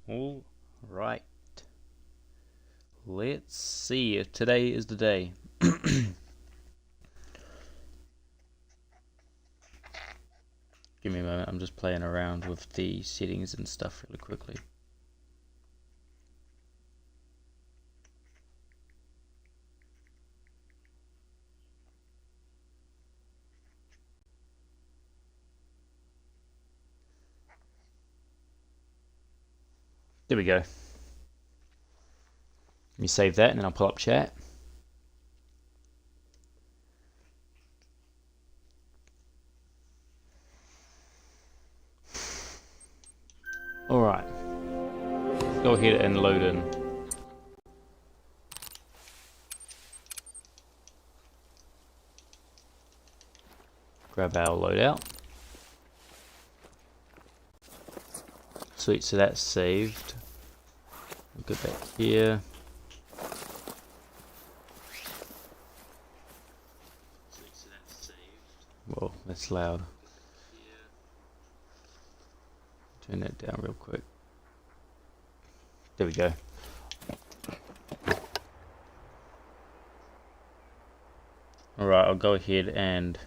All right. Let's see if today is the day. Give me a moment. I'm just playing around with the settings and stuff really quickly. There we go. Let me save that and then I'll pull up chat. Alright. Go ahead and load in. Grab our loadout. Sweet, so that's saved. We'll go back here. Whoa, that's loud. Turn that down real quick. There we go. Alright, I'll go ahead and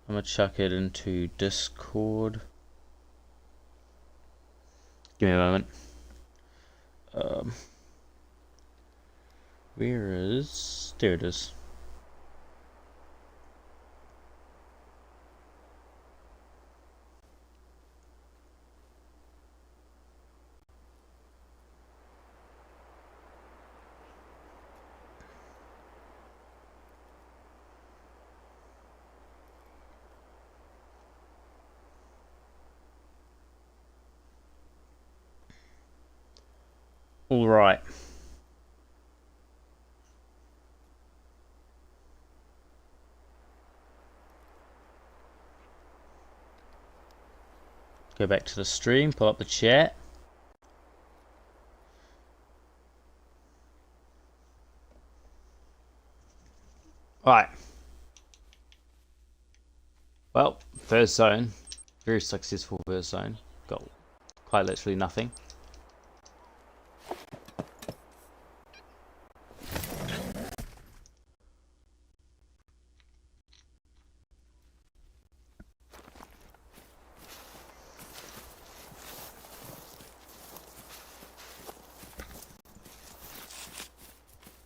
I'm gonna chuck it into Discord. Give me a moment. Where is... There it is. All right. Go back to the stream, pull up the chat. Alright. Well, first zone. Very successful first zone. Got quite literally nothing.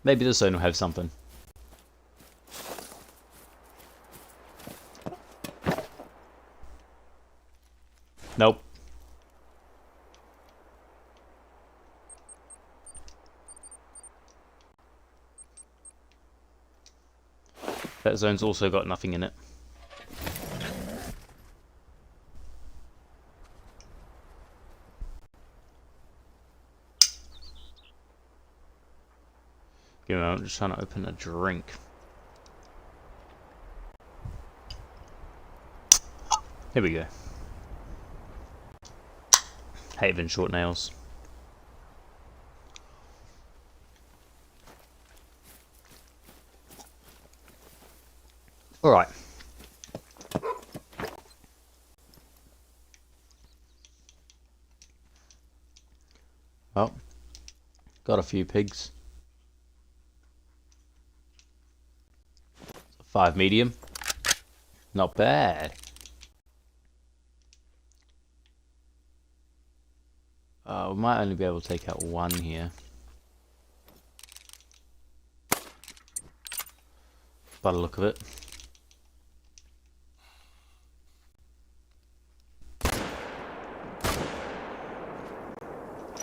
Maybe this zone will have something. Nope. That zone's also got nothing in it. Give me a moment, I'm just trying to open a drink. Here we go. Haven short nails. Alright. Well, got a few pigs. 5 medium. Not bad. We might only be able to take out one here. By the look of it.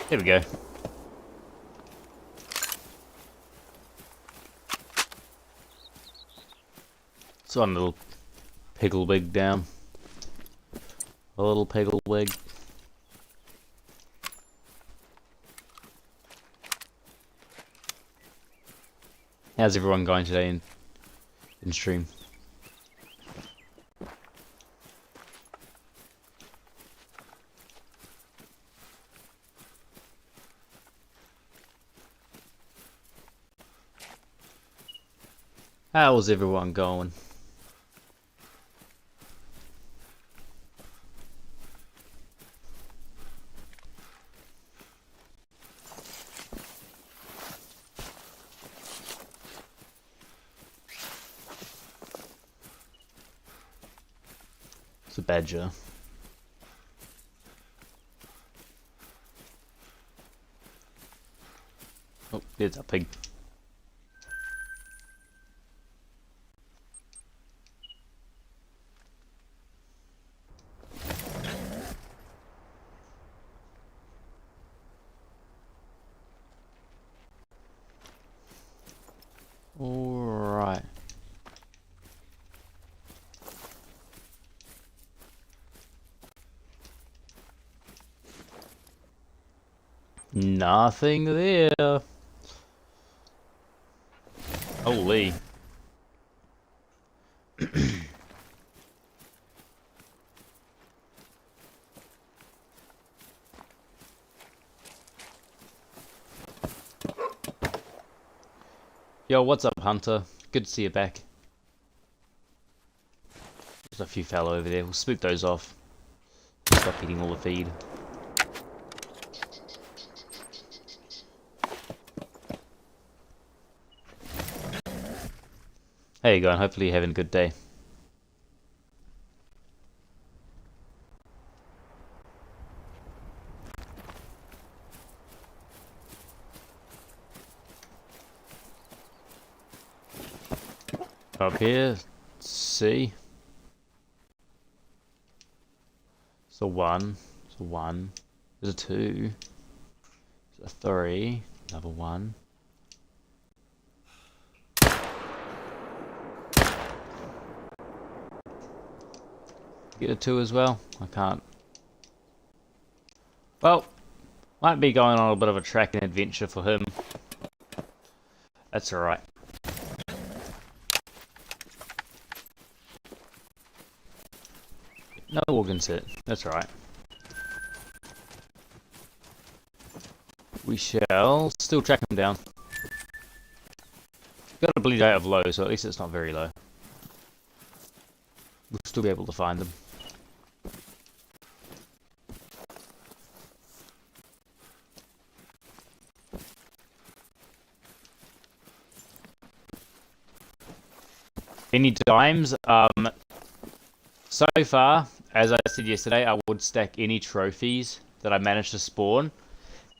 Here we go. It's one little pigglewig down. A little pigglewig. How's everyone going today in stream? How's everyone going? It's a badger. Oh, there's a pig. Alright. Nothing there. Holy. Yo, what's up, Hunter? Good to see you back. There's a few fell over there. We'll spook those off. Stop eating all the feed. How you going? Hopefully you're having a good day. Up here, see. So one, so one. There's a two. There's a three. Another one. Get a two as well. I can't. Well, might be going on a bit of a tracking adventure for him. That's alright. No organ set. That's right. We shall still track them down. Got a bleed out of low, so at least it's not very low. We'll still be able to find them. Any dimes? So far, as I said yesterday, I would stack any trophies that I managed to spawn.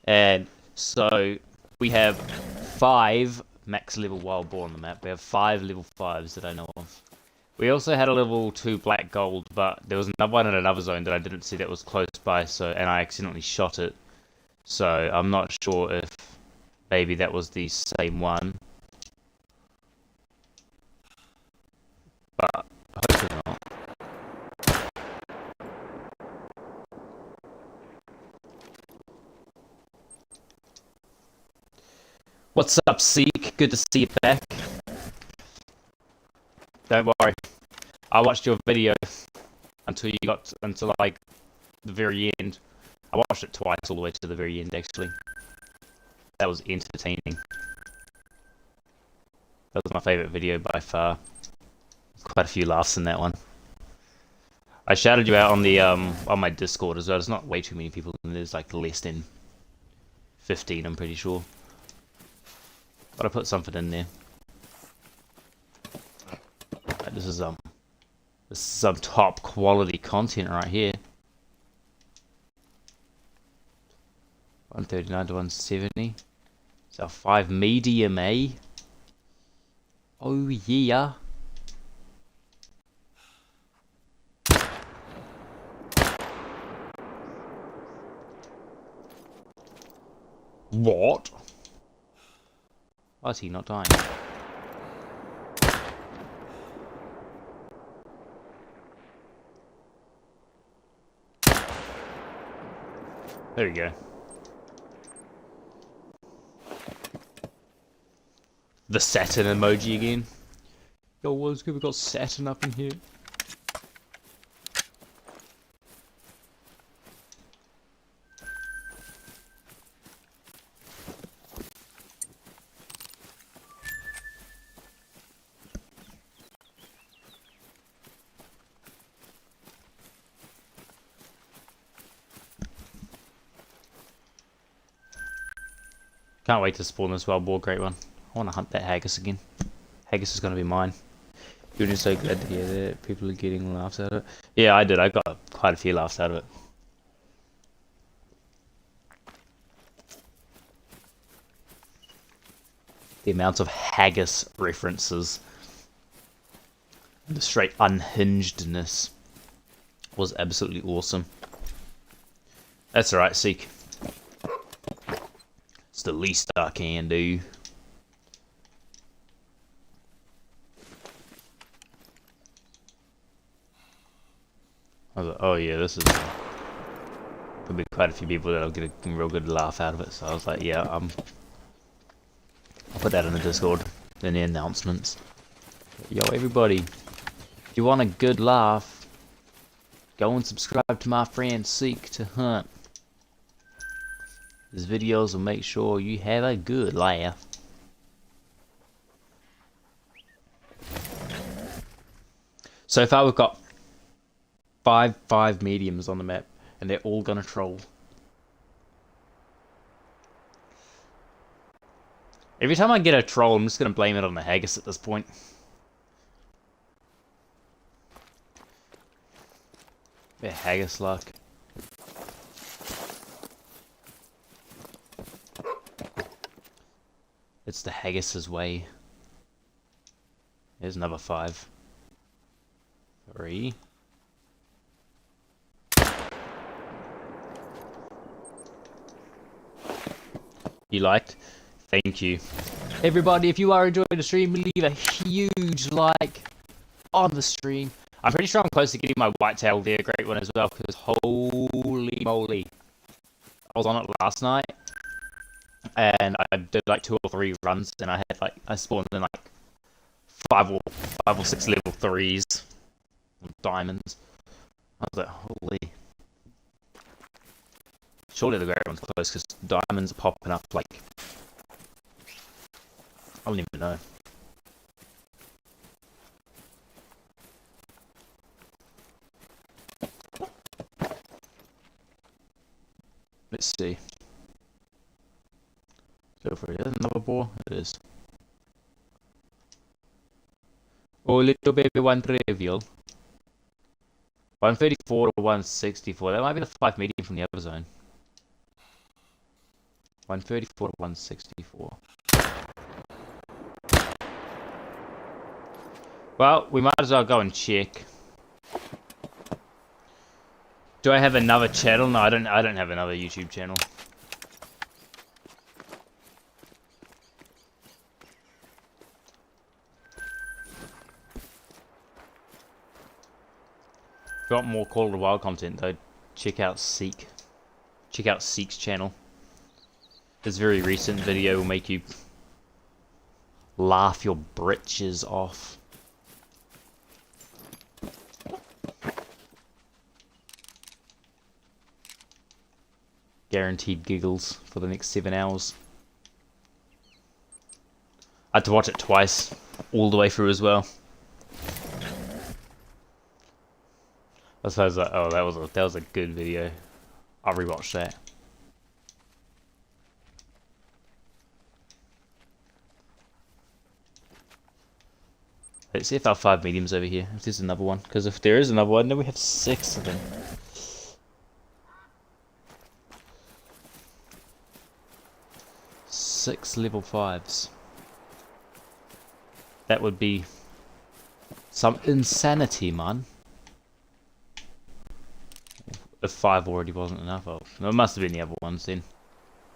And so we have 5 max level wild boar on the map. We have 5 level 5s that I know of. We also had a level 2 black gold, but there was another one in another zone that I didn't see that was close by, and I accidentally shot it. So I'm not sure if maybe that was the same one. But hopefully not. What's up, Seek? Good to see you back. Don't worry. I watched your video until you got until like the very end. I watched it twice all the way to the very end, actually. That was entertaining. That was my favourite video by far. Quite a few laughs in that one. I shouted you out on the on my Discord as well. There's not way too many people, and there's like less than 15, I'm pretty sure. But I put something in there. This is some top quality content right here. 139 to 170. It's our 5 medium, eh? Oh yeah. What? Why is he not dying? There we go. The Saturn emoji again. Yo, what's good? We got Saturn up in here. Can't wait to spawn this wild boar, great one. I want to hunt that haggis again. Haggis is going to be mine. You're just so glad to hear that people are getting laughs out of it. Yeah, I did. I got quite a few laughs out of it. The amount of haggis references, the straight unhingedness was absolutely awesome. That's alright, Seek. It's the least I can do. I was like, oh yeah, this is... There'll be quite a few people that'll get a real good laugh out of it, so I was like, yeah, I'll put that in the Discord, in the announcements. Yo, everybody, if you want a good laugh, go and subscribe to my friend Seek to Hunt. His videos will make sure you have a good laugh. So far we've got five mediums on the map, and they're all gonna troll. Every time I get a troll, I'm just gonna blame it on the haggis at this point. Yeah, haggis luck. It's the haggis's way. There's another 5. 3. You liked? Thank you. Everybody, if you are enjoying the stream, leave a huge like on the stream. I'm pretty sure I'm close to getting my whitetail there, great one as well, because holy moly. I was on it last night, and I did like 2 or 3 runs, and I had like, I spawned in like 5 or 6 level 3s with diamonds. I was like, holy. Surely the great one's close, because diamonds are popping up like, I don't even know. Let's see. Go for it. Is another boar? It is. Oh, little baby one trivial. 134 to 164. That might be the 5 medium from the other zone. 134 to 164. Well, we might as well go and check. Do I have another channel? No, I don't have another YouTube channel. If you want more Call of the Wild content though, check out Seek. Check out Seek's channel. This very recent video will make you laugh your britches off. Guaranteed giggles for the next 7 hours. I had to watch it twice, all the way through as well. I was like, oh, that was a good video. I'll rewatch that. Let's see if our 5 mediums over here. If there's another one, because if there is another one, then we have 6 of them. Six level 5s. That would be some insanity, man. If 5 already wasn't enough, oh, no, it must have been the other ones then.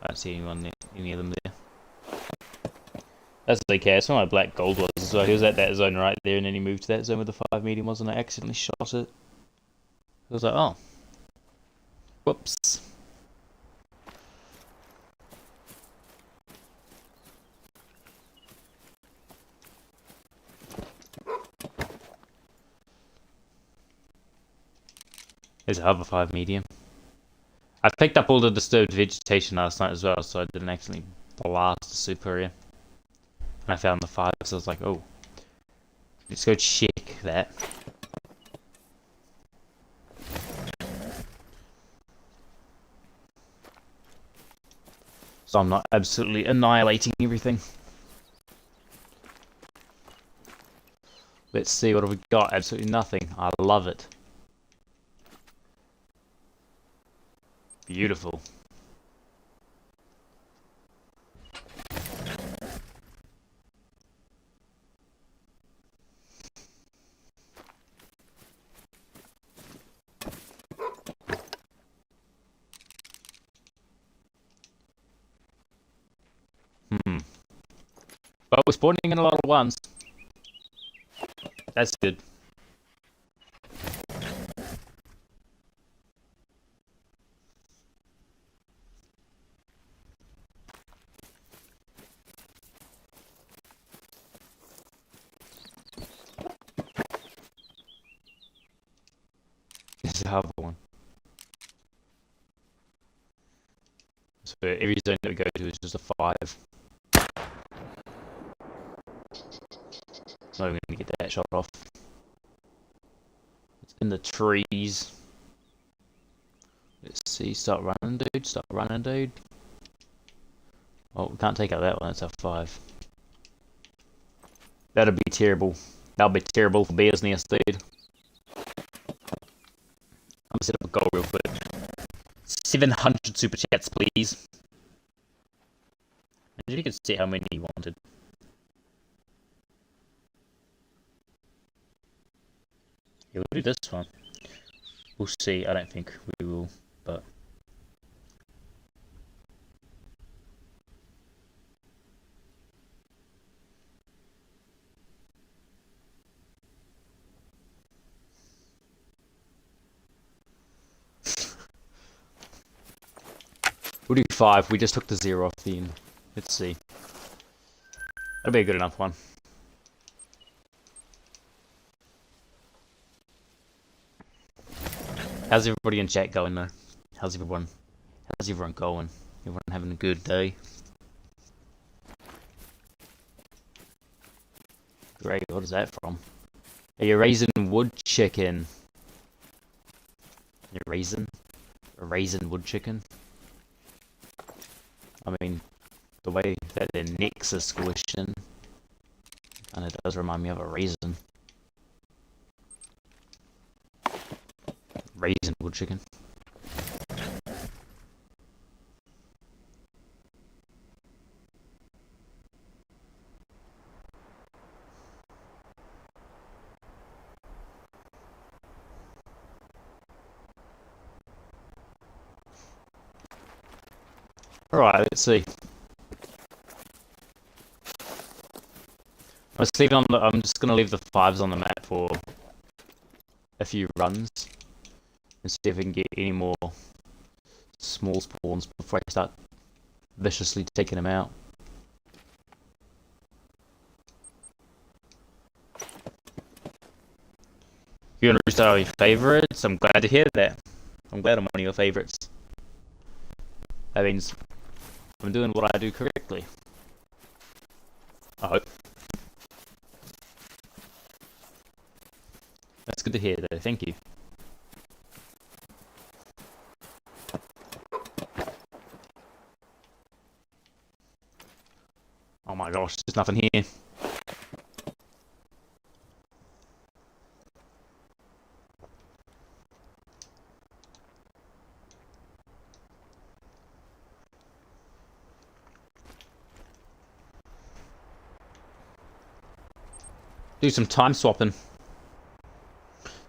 I don't see any of them there. That's okay, that's where my black gold was as well. He was at that zone right there, and then he moved to that zone where the 5 medium was, and I accidentally shot it. I was like, oh. Whoops. There's a other 5 medium. I picked up all the disturbed vegetation last night as well, so I didn't accidentally blast the super area. And I found the 5, so I was like, oh, let's go check that. So I'm not absolutely annihilating everything. Let's see, what have we got? Absolutely nothing. I love it. Beautiful. But we're spawning in a lot of ones. That's good. This is a hard one. So every zone that we go to is just a 5. So I'm gonna get that shot off. It's in the trees. Let's see, start running, dude. Start running, dude. Oh, we can't take out that one. That's a 5. That'd be terrible. That'll be terrible for business, dude. I'm gonna set up a goal real quick. 700 super chats, please. And you can see how many you wanted. Yeah, we'll do this one. We'll see. I don't think we will, but... We'll do 5. We just took the 0 off the end. Let's see. That'll be a good enough one. How's everybody in chat going though? How's everyone going? Everyone having a good day? Great, what is that from? Are you raising wood chicken? You raisin? A raisin wood chicken? I mean, the way that their necks are squishing kinda does remind me of a raisin. Raisin wood chicken. Alright, let's see. I'm just gonna leave the 5s on the map for a few runs and see if we can get any more small spawns before I start viciously taking them out. You're gonna restart all your favorites? I'm glad to hear that. I'm glad I'm one of your favorites. That means I'm doing what I do correctly. I hope. That's good to hear though, thank you. Oh my gosh, there's nothing here. Do some time swapping.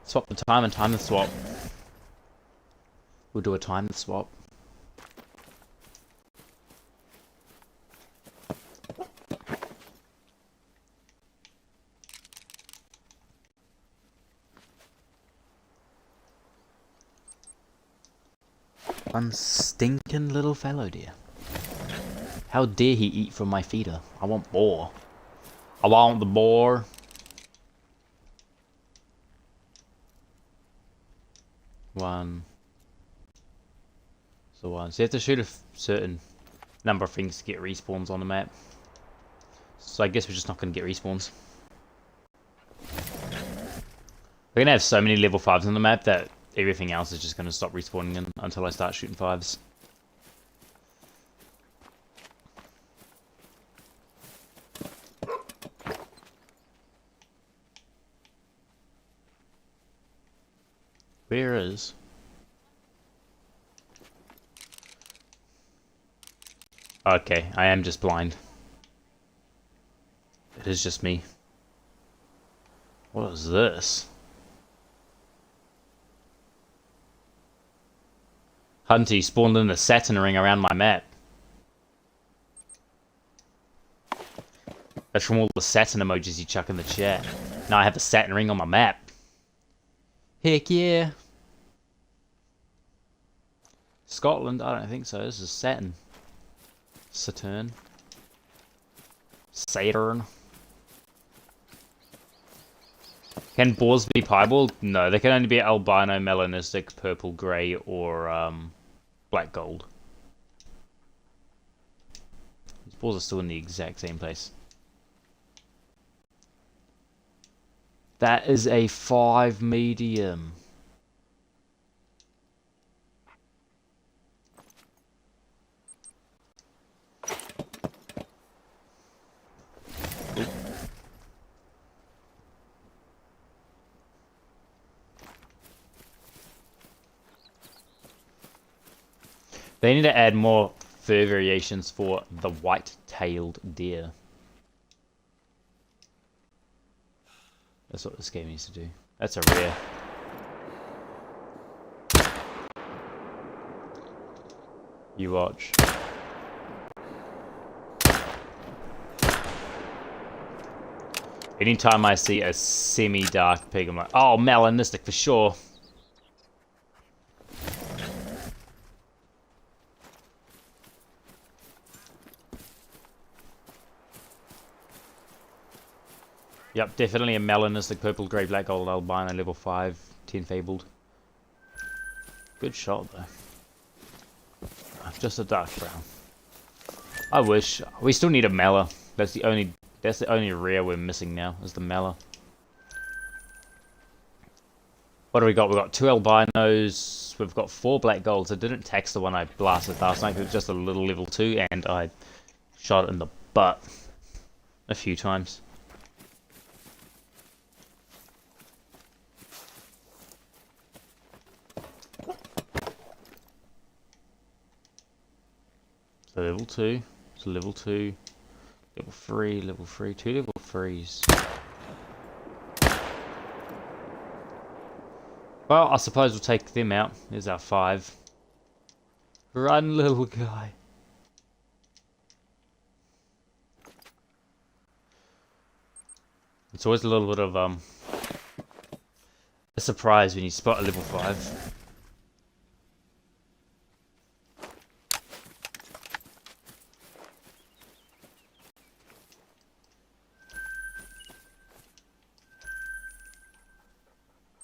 Swap the time and time the swap. We'll do a time swap. One stinking little fellow dear. How dare he eat from my feeder? I want boar. I want the boar. One. So you have to shoot a certain number of things to get respawns on the map. So I guess we're just not going to get respawns. We're going to have so many level 5s on the map that everything else is just going to stop respawning in until I start shooting 5s. Where is? Okay, I am just blind. It is just me. What is this? Hunty spawned in a Saturn ring around my map. That's from all the Saturn emojis you chuck in the chat. Now I have the Saturn ring on my map. Heck yeah. Scotland? I don't think so. This is Saturn. Saturn. Saturn. Can boars be piebald? No, they can only be albino, melanistic, purple, grey, or black gold. These boars are still in the exact same place. That is a 5 medium. They need to add more fur variations for the white-tailed deer. That's what this game needs to do. That's a rare. You watch. Anytime I see a semi-dark pig, I'm like, oh, melanistic for sure. Yep, definitely a melanistic purple, grey, black, gold, albino, level 5, 10 fabled. Good shot though. Just a dark brown. I wish. We still need a mela. That's the only rare we're missing now, is the mela. What do we got? We've got 2 albinos, we've got 4 black golds. I didn't tax the one I blasted last night, it was just a little level 2, and I shot it in the butt a few times. So level 2, so level 2, level 3, 2 level 3s. Well, I suppose we'll take them out. There's our 5. Run, little guy. It's always a little bit of a surprise when you spot a level 5.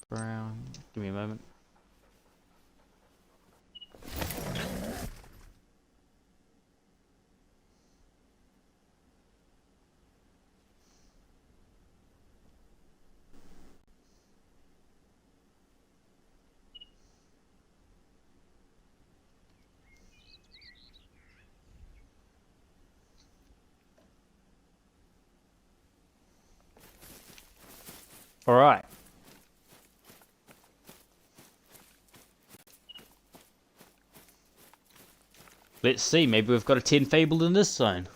Brown. Give me a moment. All right. Let's see, maybe we've got a 10 fabled in this zone.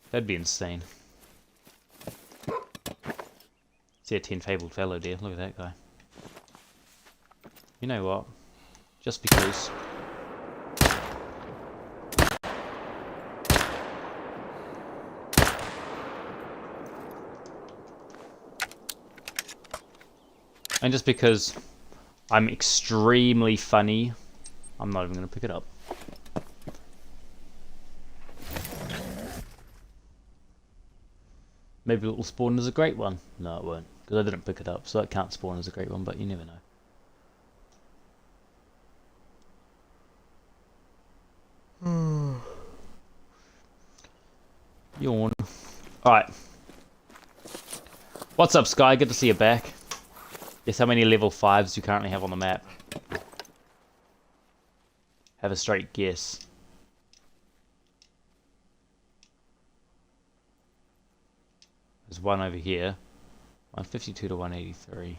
That'd be insane. See a 10 fabled fellow deer, look at that guy. You know what? Just because. And just because I'm extremely funny, I'm not even going to pick it up. Maybe it will spawn as a great one. No, it won't, because I didn't pick it up, so that can't spawn as a great one, but you never know. Yawn. Alright. What's up, Sky? Good to see you back. Guess how many level 5s you currently have on the map? Have a straight guess. There's one over here. 152 to 183.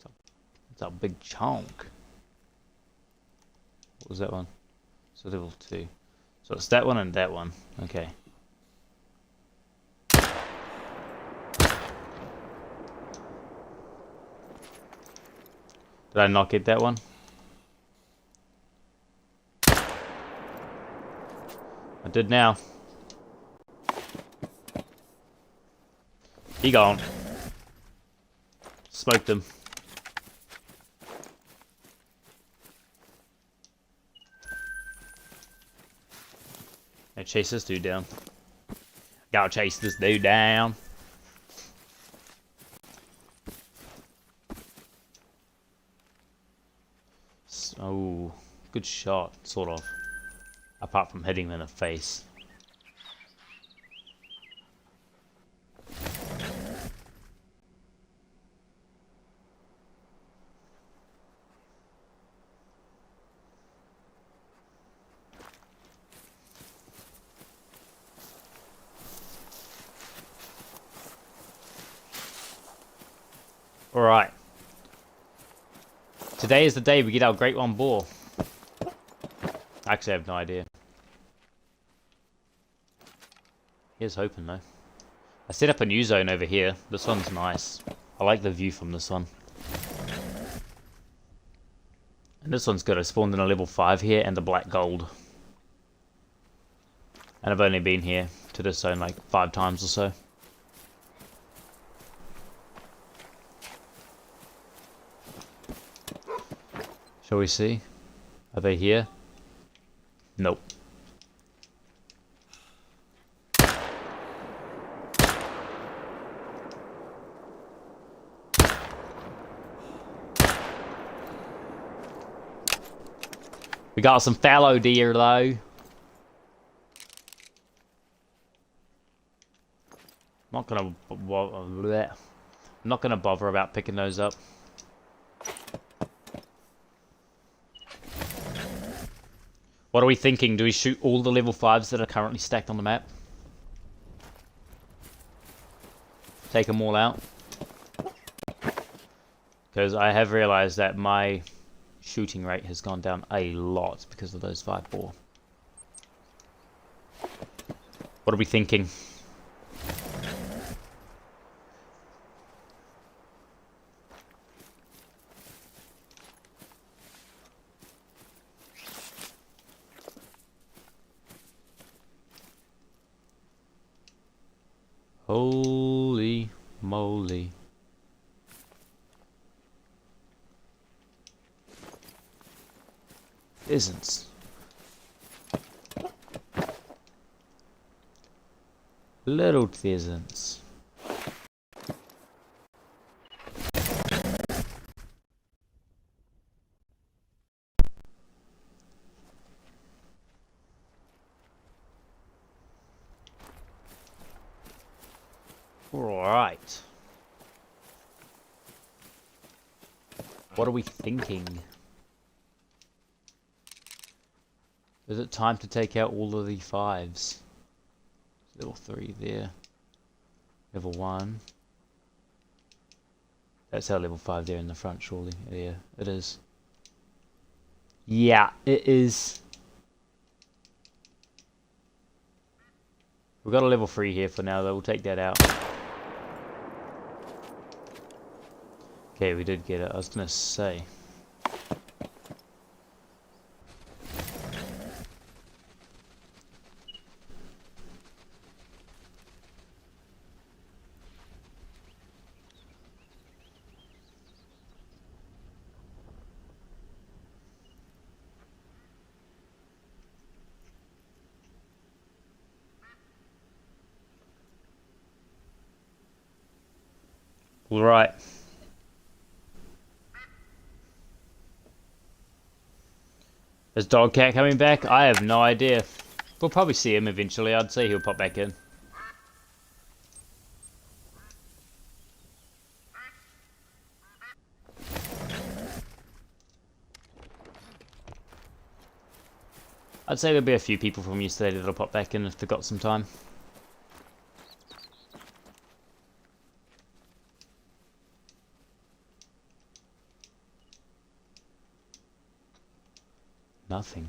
So It's a big chunk. What was that one? So level 2. So it's that one and that one. Okay. Did I not get that one? I did now. He gone. Smoked him. Now chase this dude down. Gotta chase this dude down. Oh, good shot, sort of. Apart from hitting him in the face. Alright. Today is the day we get our Great One Boar. Actually, I have no idea. Here's hoping though. I set up a new zone over here. This one's nice. I like the view from this one. And this one's good. I spawned in a level 5 here and the black gold. And I've only been here to this zone like 5 times or so. Shall we see? Are they here? Nope. We got some fallow deer though. I'm not gonna bother about picking those up. What are we thinking? Do we shoot all the level 5s that are currently stacked on the map? Take them all out? Because I have realized that my shooting rate has gone down a lot because of those 5 boar. What are we thinking? Holy moly. Isn't. Little pheasants. Alright. What are we thinking? Is it time to take out all of the 5s? Level 3 there. Level 1. That's our level 5 there in the front, surely. Yeah, it is. Yeah, it is. We've got a level 3 here for now, though. We'll take that out. Okay, we did get it. I was gonna say. All right. Is Dogcat coming back? I have no idea. We'll probably see him eventually. I'd say he'll pop back in. I'd say there'll be a few people from yesterday that'll pop back in if they've got some time. Nothing.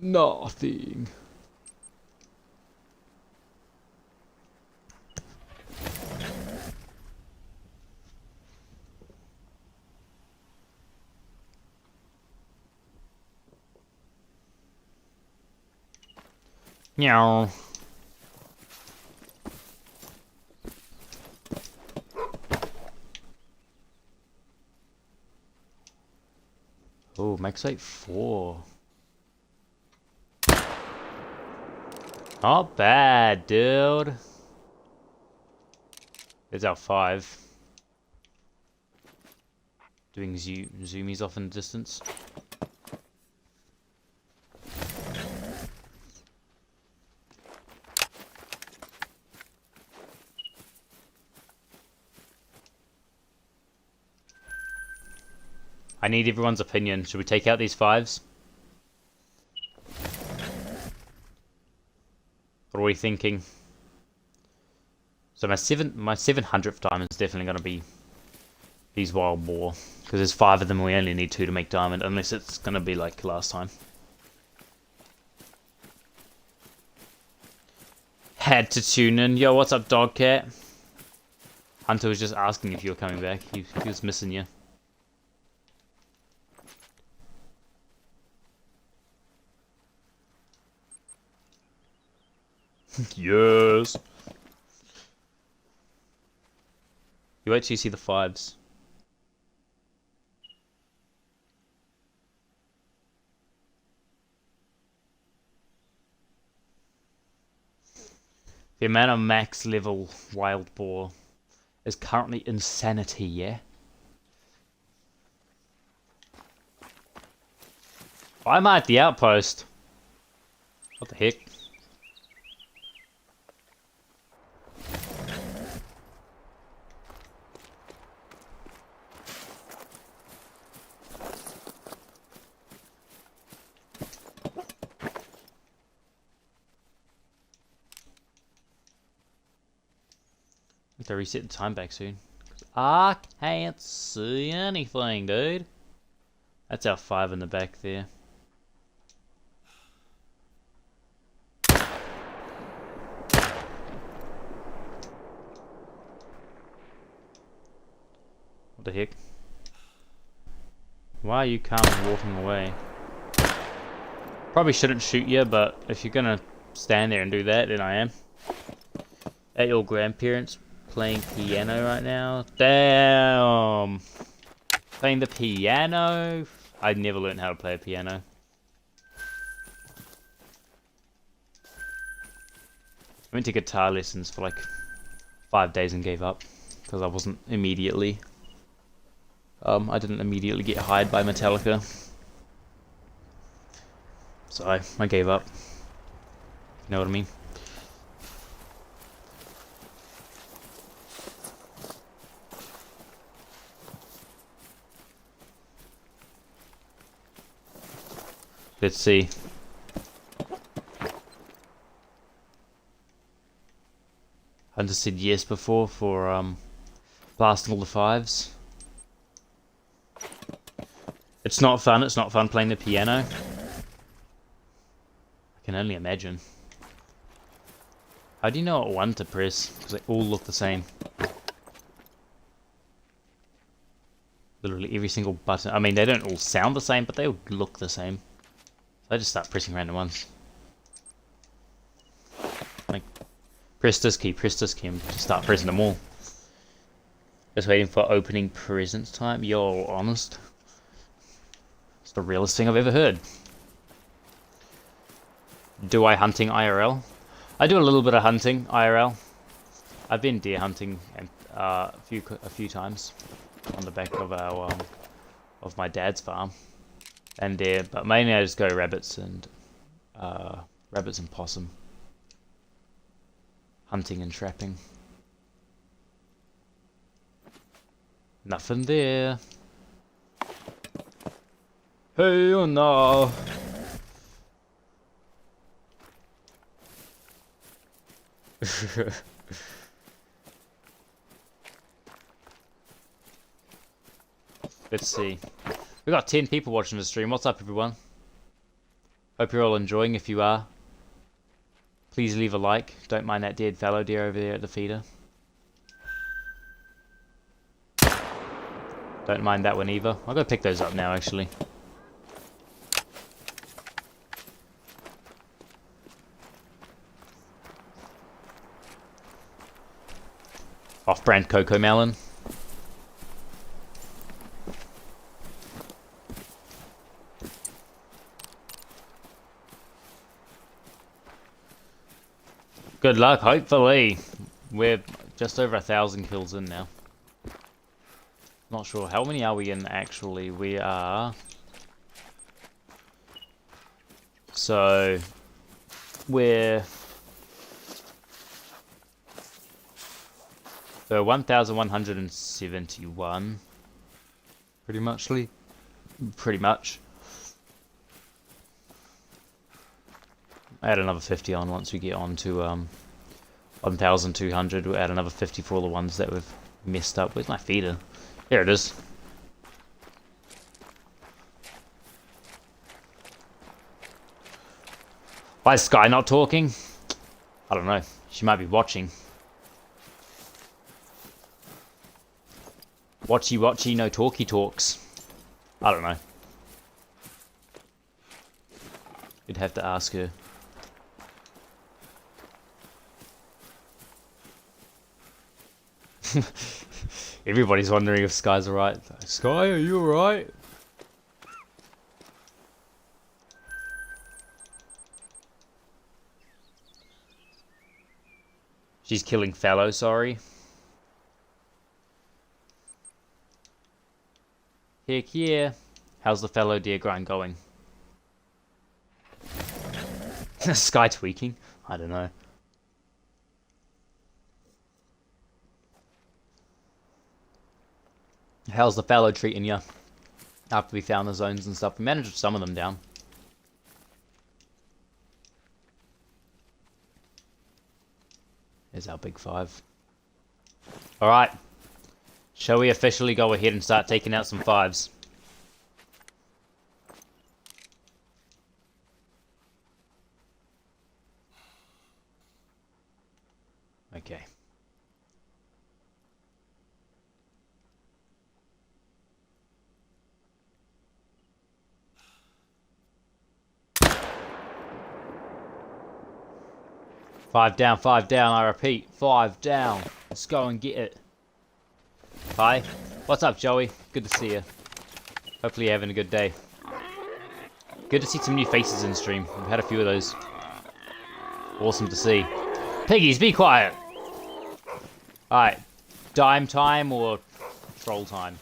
Nothing. Meow. Oh, max weight 4. Not bad, dude. There's our 5. Doing zoomies off in the distance. I need everyone's opinion. Should we take out these 5s? What are we thinking? So my 700th diamond is definitely going to be these wild boar, because there's 5 of them. We only need 2 to make diamond, unless it's going to be like last time. Had to tune in. Yo, what's up, dog cat? Hunter was just asking if you were coming back. He was missing you. Yes. You wait till you see the 5s. The amount of max level wild boar is currently insanity, yeah? Why am I at the outpost? What the heck? To reset the time back soon. I can't see anything, dude. That's our 5 in the back there. What the heck? Why are you calmly walking away? Probably shouldn't shoot you, but if you're gonna stand there and do that, then I am. At your grandparents' playing piano right now. Damn. Playing the piano. I never learned how to play a piano. I went to guitar lessons for like 5 days and gave up because I wasn't immediately. I didn't immediately get hired by Metallica, so I gave up. You know what I mean? Let's see. Hunter said yes before for blasting all the 5s. It's not fun. It's not fun playing the piano. I can only imagine. How do you know what one to press? Because they all look the same. Literally every single button. I mean, they don't all sound the same, but they all look the same. So I just start pressing random ones. Like, press this key, and just start pressing them all. Just waiting for opening presents time. Yo, honest. It's the realest thing I've ever heard. Do I hunting IRL? I do a little bit of hunting IRL. I've been deer hunting a few times on the back of our of my dad's farm and deer, but mainly I just go rabbits and possum hunting and trapping. Nothing there. Hey, oh no. Let's see. We got 10 people watching the stream. What's up, everyone? Hope you're all enjoying. If you are, please leave a like. Don't mind that dead fallow deer over there at the feeder. Don't mind that one either. I'll go pick those up now, actually. Off-brand Cocoa Melon. Good luck, hopefully. We're just over 1,000 kills in now. Not sure. How many are we in, actually? We are... So... We're... So 1,171. Pretty muchly. Pretty much. Add another 50 on once we get on to 1,200. We'll add another 50 for all the ones that we've messed up. Where's my feeder? There it is. Why is Sky not talking? I don't know. She might be watching. Watchy watchy, no talky talks. I don't know. You'd have to ask her. Everybody's wondering if Sky's alright. Sky, are you alright? She's killing fallow, sorry. Heck yeah. How's the fallow deer grind going? Sky tweaking? I don't know. How's the fallow treating you? After we found the zones and stuff. We managed some of them down. There's our big 5. Alright. Shall we officially go ahead and start taking out some 5s? Okay. Five down, I repeat. 5 down. Let's go and get it. Hi. What's up, Joey? Good to see you. Hopefully you're having a good day. Good to see some new faces in stream. We've had a few of those. Awesome to see. Piggies, be quiet! Alright. Dime time or troll time?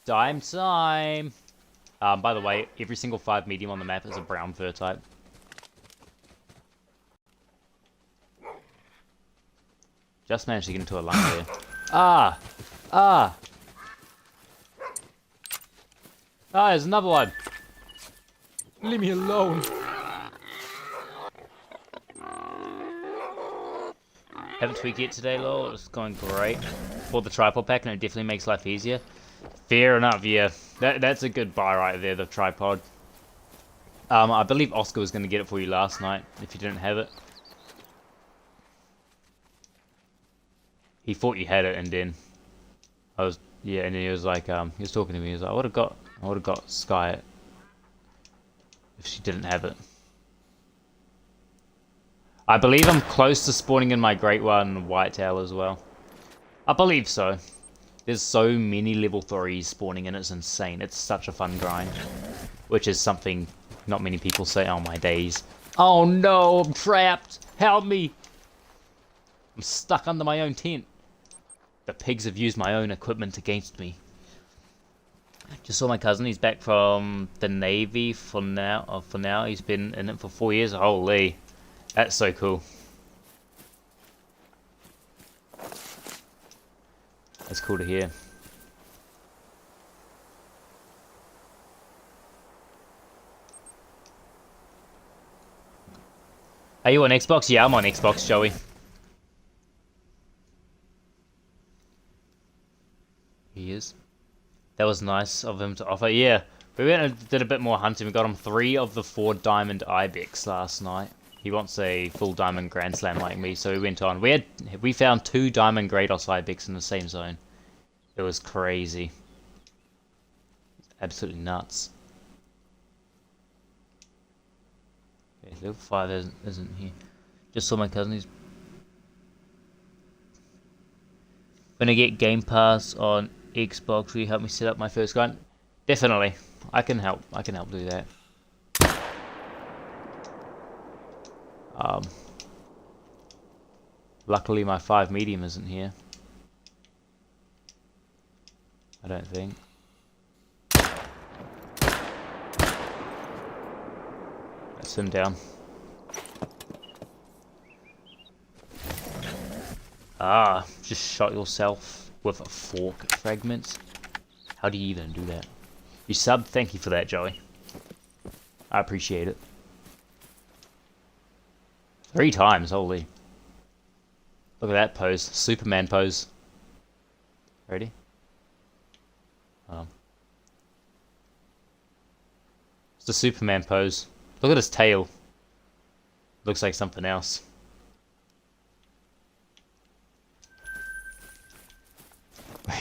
Dime time! By the way, every single 5 medium on the map is a brown fur type. Just managed to get into a lung there. Ah! Ah! Ah, there's another one! Leave me alone! Haven't tweaked yet today, lol. It's going great. For the tripod pack, and it definitely makes life easier. Fair enough, yeah. That's a good buy right there, the tripod. I believe Oscar was going to get it for you last night, if you didn't have it. He thought you had it, and then and then he was like, he was talking to me. He was like, I would have got Sky it if she didn't have it. I believe I'm close to spawning in my Great One Whitetail as well. I believe so. There's so many level 3s spawning in, it's insane. It's such a fun grind, which is something not many people say. Oh my days! Oh no, I'm trapped! Help me! I'm stuck under my own tent. The pigs have used my own equipment against me. Just saw my cousin. He's back from the Navy for now. He's been in it for 4 years. Holy, that's so cool. That's cool to hear. Are you on Xbox? Yeah, I'm on Xbox, Joey. He is. That was nice of him to offer. Yeah, we went and did a bit more hunting. We got him 3 of the 4 diamond ibex last night. He wants a full diamond grand slam like me, so we went on. We found 2 diamond Grados ibex in the same zone. It was crazy. Absolutely nuts. Okay, level 5 isn't here. Just saw my cousin. He's when I get Game Pass on Xbox, will you help me set up my first gun? Definitely. I can help do that. Luckily my 5 medium isn't here. I don't think. That's him down. Ah, just shot yourself with a fork fragments. How do you even do that? You sub, thank you for that, Joey. I appreciate it. 3 times, holy. Look at that pose. Superman pose. Ready? It's the Superman pose. Look at his tail. Looks like something else.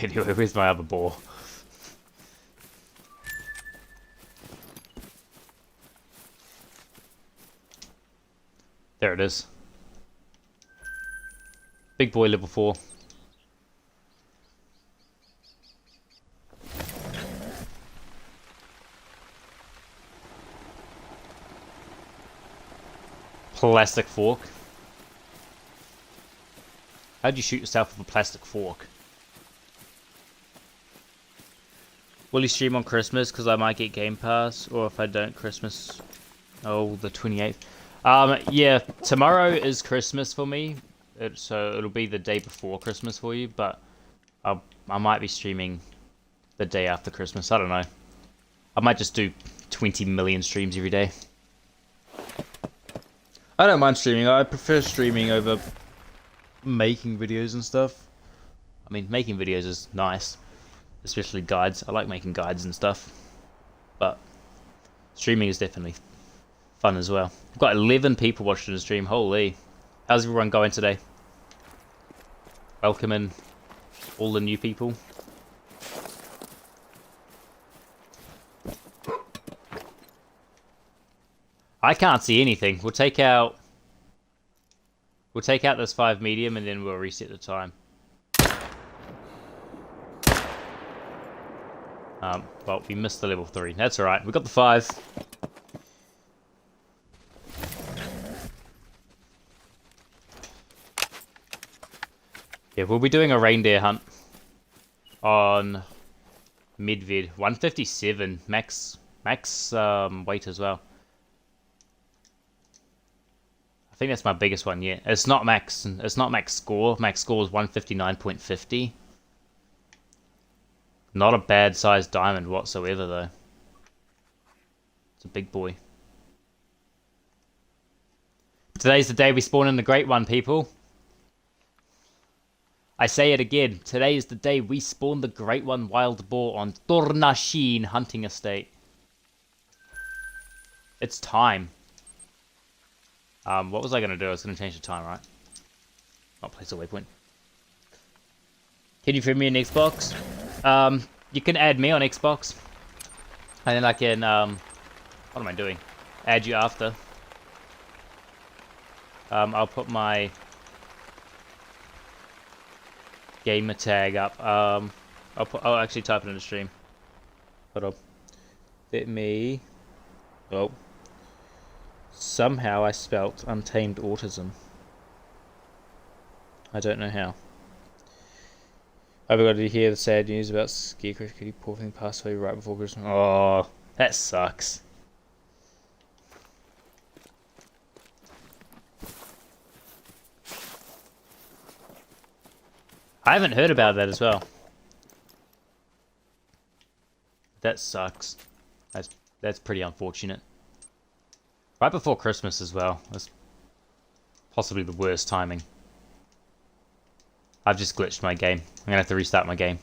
Anyway, where's my other boar? There it is. Big boy level 4. Plastic fork. How'd you shoot yourself with a plastic fork? Will you stream on Christmas? Because I might get Game Pass. Or if I don't, Christmas. Oh, the 28th. Yeah, tomorrow is Christmas for me. So it'll be the day before Christmas for you. But I might be streaming the day after Christmas. I don't know. I might just do 20 million streams every day. I don't mind streaming. I prefer streaming over making videos and stuff. I mean, making videos is nice. Especially guides. I like making guides and stuff. But streaming is definitely fun as well. I've got 11 people watching the stream. Holy. How's everyone going today? Welcome in all the new people. I can't see anything. We'll take out this 5 medium and then we'll reset the time. Well, we missed the level 3. That's alright. We got the 5. Yeah, we'll be doing a reindeer hunt on Medved. 157 max weight as well. I think that's my biggest one yet. It's not max score. Max score is 159.50. Not a bad sized diamond whatsoever though. It's a big boy. Today's the day we spawn in the Great One, people. I say it again. Today is the day we spawn the Great One Wild Boar on Tornashin Hunting Estate. It's time. What was I going to do? I was going to change the time, right? Not place a waypoint. Can you friend me on Xbox? You can add me on Xbox. And then I can, what am I doing? Add you after. I'll put my gamer tag up. I'll actually type it in the stream. Hold on. Let me. Oh. Somehow I spelt untamed autism. I don't know how. I've got to hear the sad news about Scarecrow Kitty poor thing passed away right before Christmas. Oh, that sucks. I haven't heard about that as well. That sucks. That's pretty unfortunate. Right before Christmas as well. That's possibly the worst timing. I've just glitched my game. I'm gonna have to restart my game.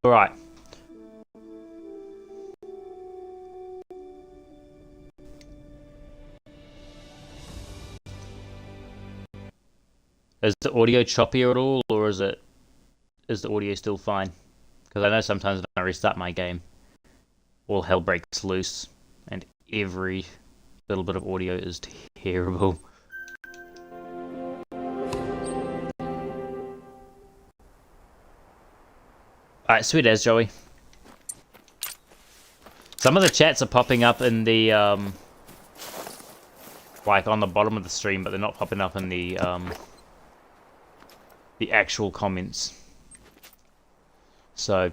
Alright. Is the audio choppy at all, or is the audio still fine? Because I know sometimes when I restart my game, all hell breaks loose, and every little bit of audio is terrible. Alright, sweet as, Joey. Some of the chats are popping up in the, like on the bottom of the stream, but they're not popping up in the actual comments. So,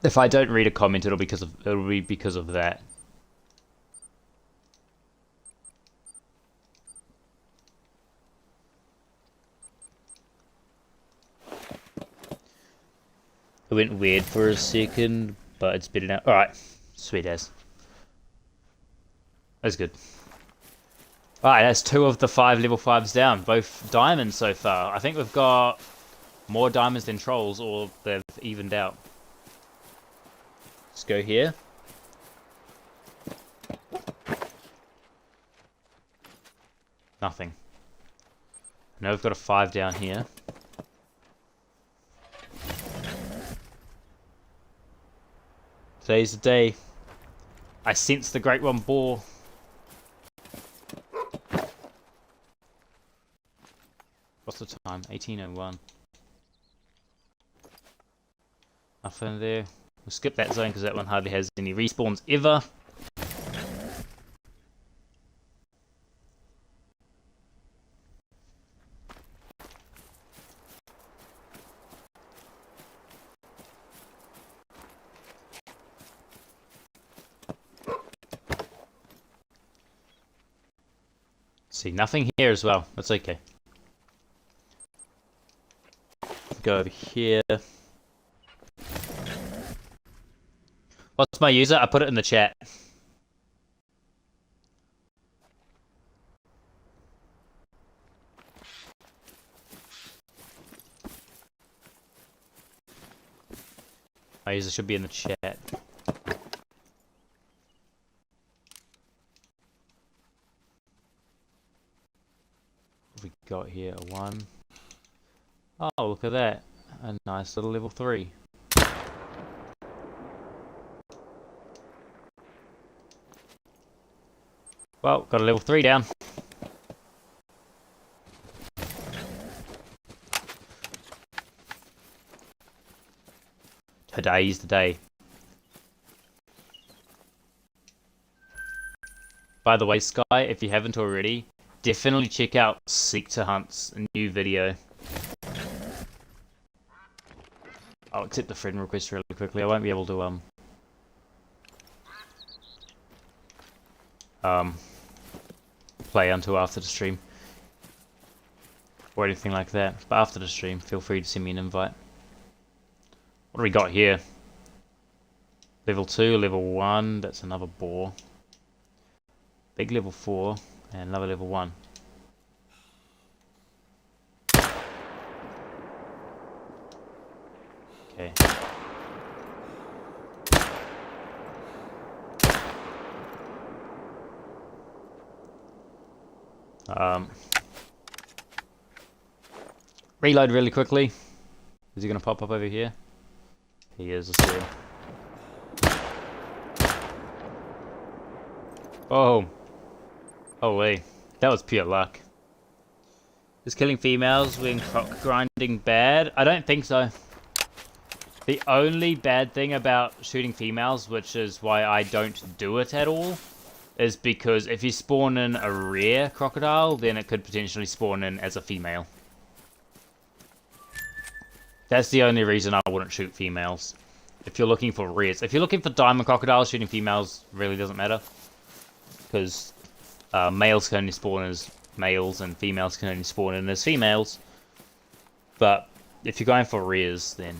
if I don't read a comment, it'll be because of that. It went weird for a second, but it's better now. Alright, sweet as. That's good. Alright, that's 2 of the 5 level 5s down. Both diamonds so far. I think we've got more diamonds than trolls, or they've evened out. Let's go here. Nothing. Now we've got a 5 down here. Today's the day. I sense the Great One Boar. What's the time? 18:01. Nothing there. We'll skip that zone because that one hardly has any respawns ever. See, nothing here as well. That's okay. Go over here. What's my user? I put it in the chat. My user should be in the chat. What have we got here? A 1. Oh, look at that. A nice little level 3. Well, got a level 3 down. Today's the day. By the way, Sky, if you haven't already, definitely check out Seek to Hunt's new video. I'll accept the friend request really quickly. I won't be able to play until after the stream or anything like that. But after the stream, feel free to send me an invite. What do we got here? Level 2, level 1. That's another boar. Big level 4 and another level 1. Okay. Reload really quickly. Is he gonna pop up over here? He is, I see him. Oh. Holy. That was pure luck. Is killing females when croc grinding bad? I don't think so. The only bad thing about shooting females, which is why I don't do it at all, is because if you spawn in a rare crocodile, then it could potentially spawn in as a female. That's the only reason I wouldn't shoot females. If you're looking for rares. If you're looking for diamond crocodiles, shooting females really doesn't matter. Because males can only spawn as males and females can only spawn in as females. But if you're going for rares, then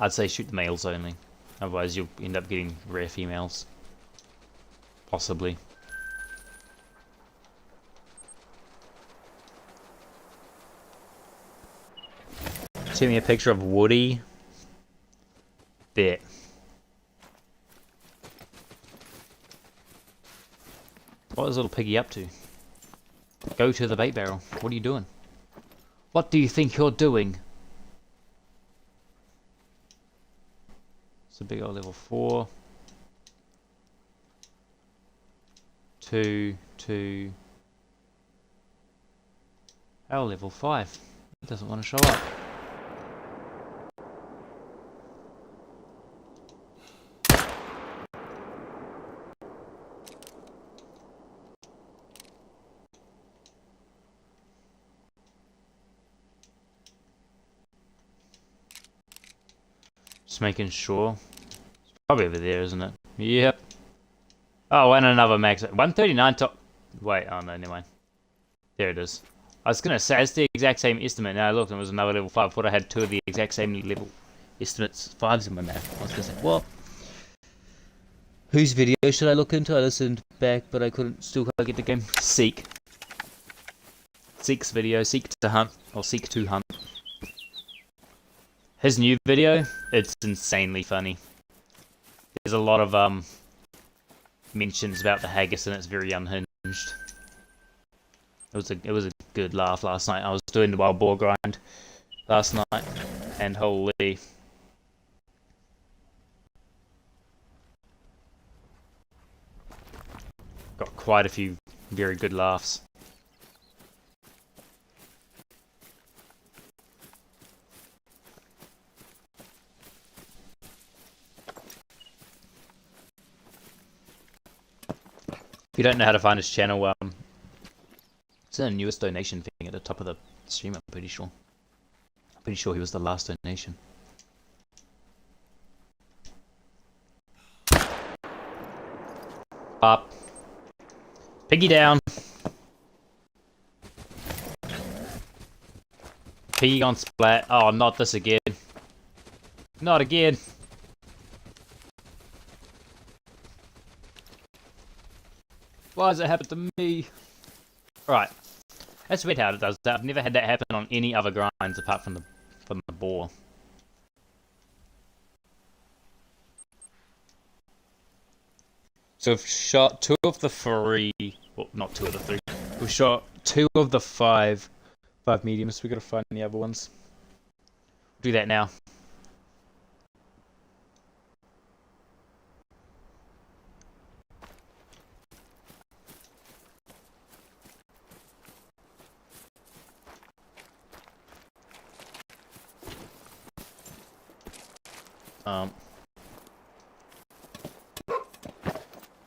I'd say shoot the males only. Otherwise you'll end up getting rare females. Possibly. Send me a picture of Woody. There. What is little piggy up to? Go to the bait barrel. What are you doing? What do you think you're doing? It's a big old level 4. 2, 2. Oh, level 5. It doesn't want to show up. Just making sure. It's probably over there, isn't it? Yep. Oh, and another max. 139 top. Wait, oh no, never mind. There it is. I was gonna say it's the exact same estimate. Now I looked and it was another level 5. I thought I had 2 of the exact same level estimates. 5s in my map. I was gonna say, what? Whose video should I look into? I listened back, but I still can't get the game. Seek. Seek's video. Seek to hunt. Or Seek to hunt. His new video, it's insanely funny. There's a lot of mentions about the haggis and it's very unhinged. It was a good laugh last night. I was doing the wild boar grind last night and holy. Got quite a few very good laughs. If you don't know how to find his channel, it's the newest donation thing at the top of the stream, I'm pretty sure. I'm pretty sure he was the last donation. Up. Piggy down. Piggy on splat. Oh, not this again. Not again. Why does it happen to me? Right. That's weird how it does that. I've never had that happen on any other grinds apart from the boar. So we've shot 2 of the 3. Well, not 2 of the 3. We've shot 2 of the 5 mediums. We gotta find the other ones. Do that now.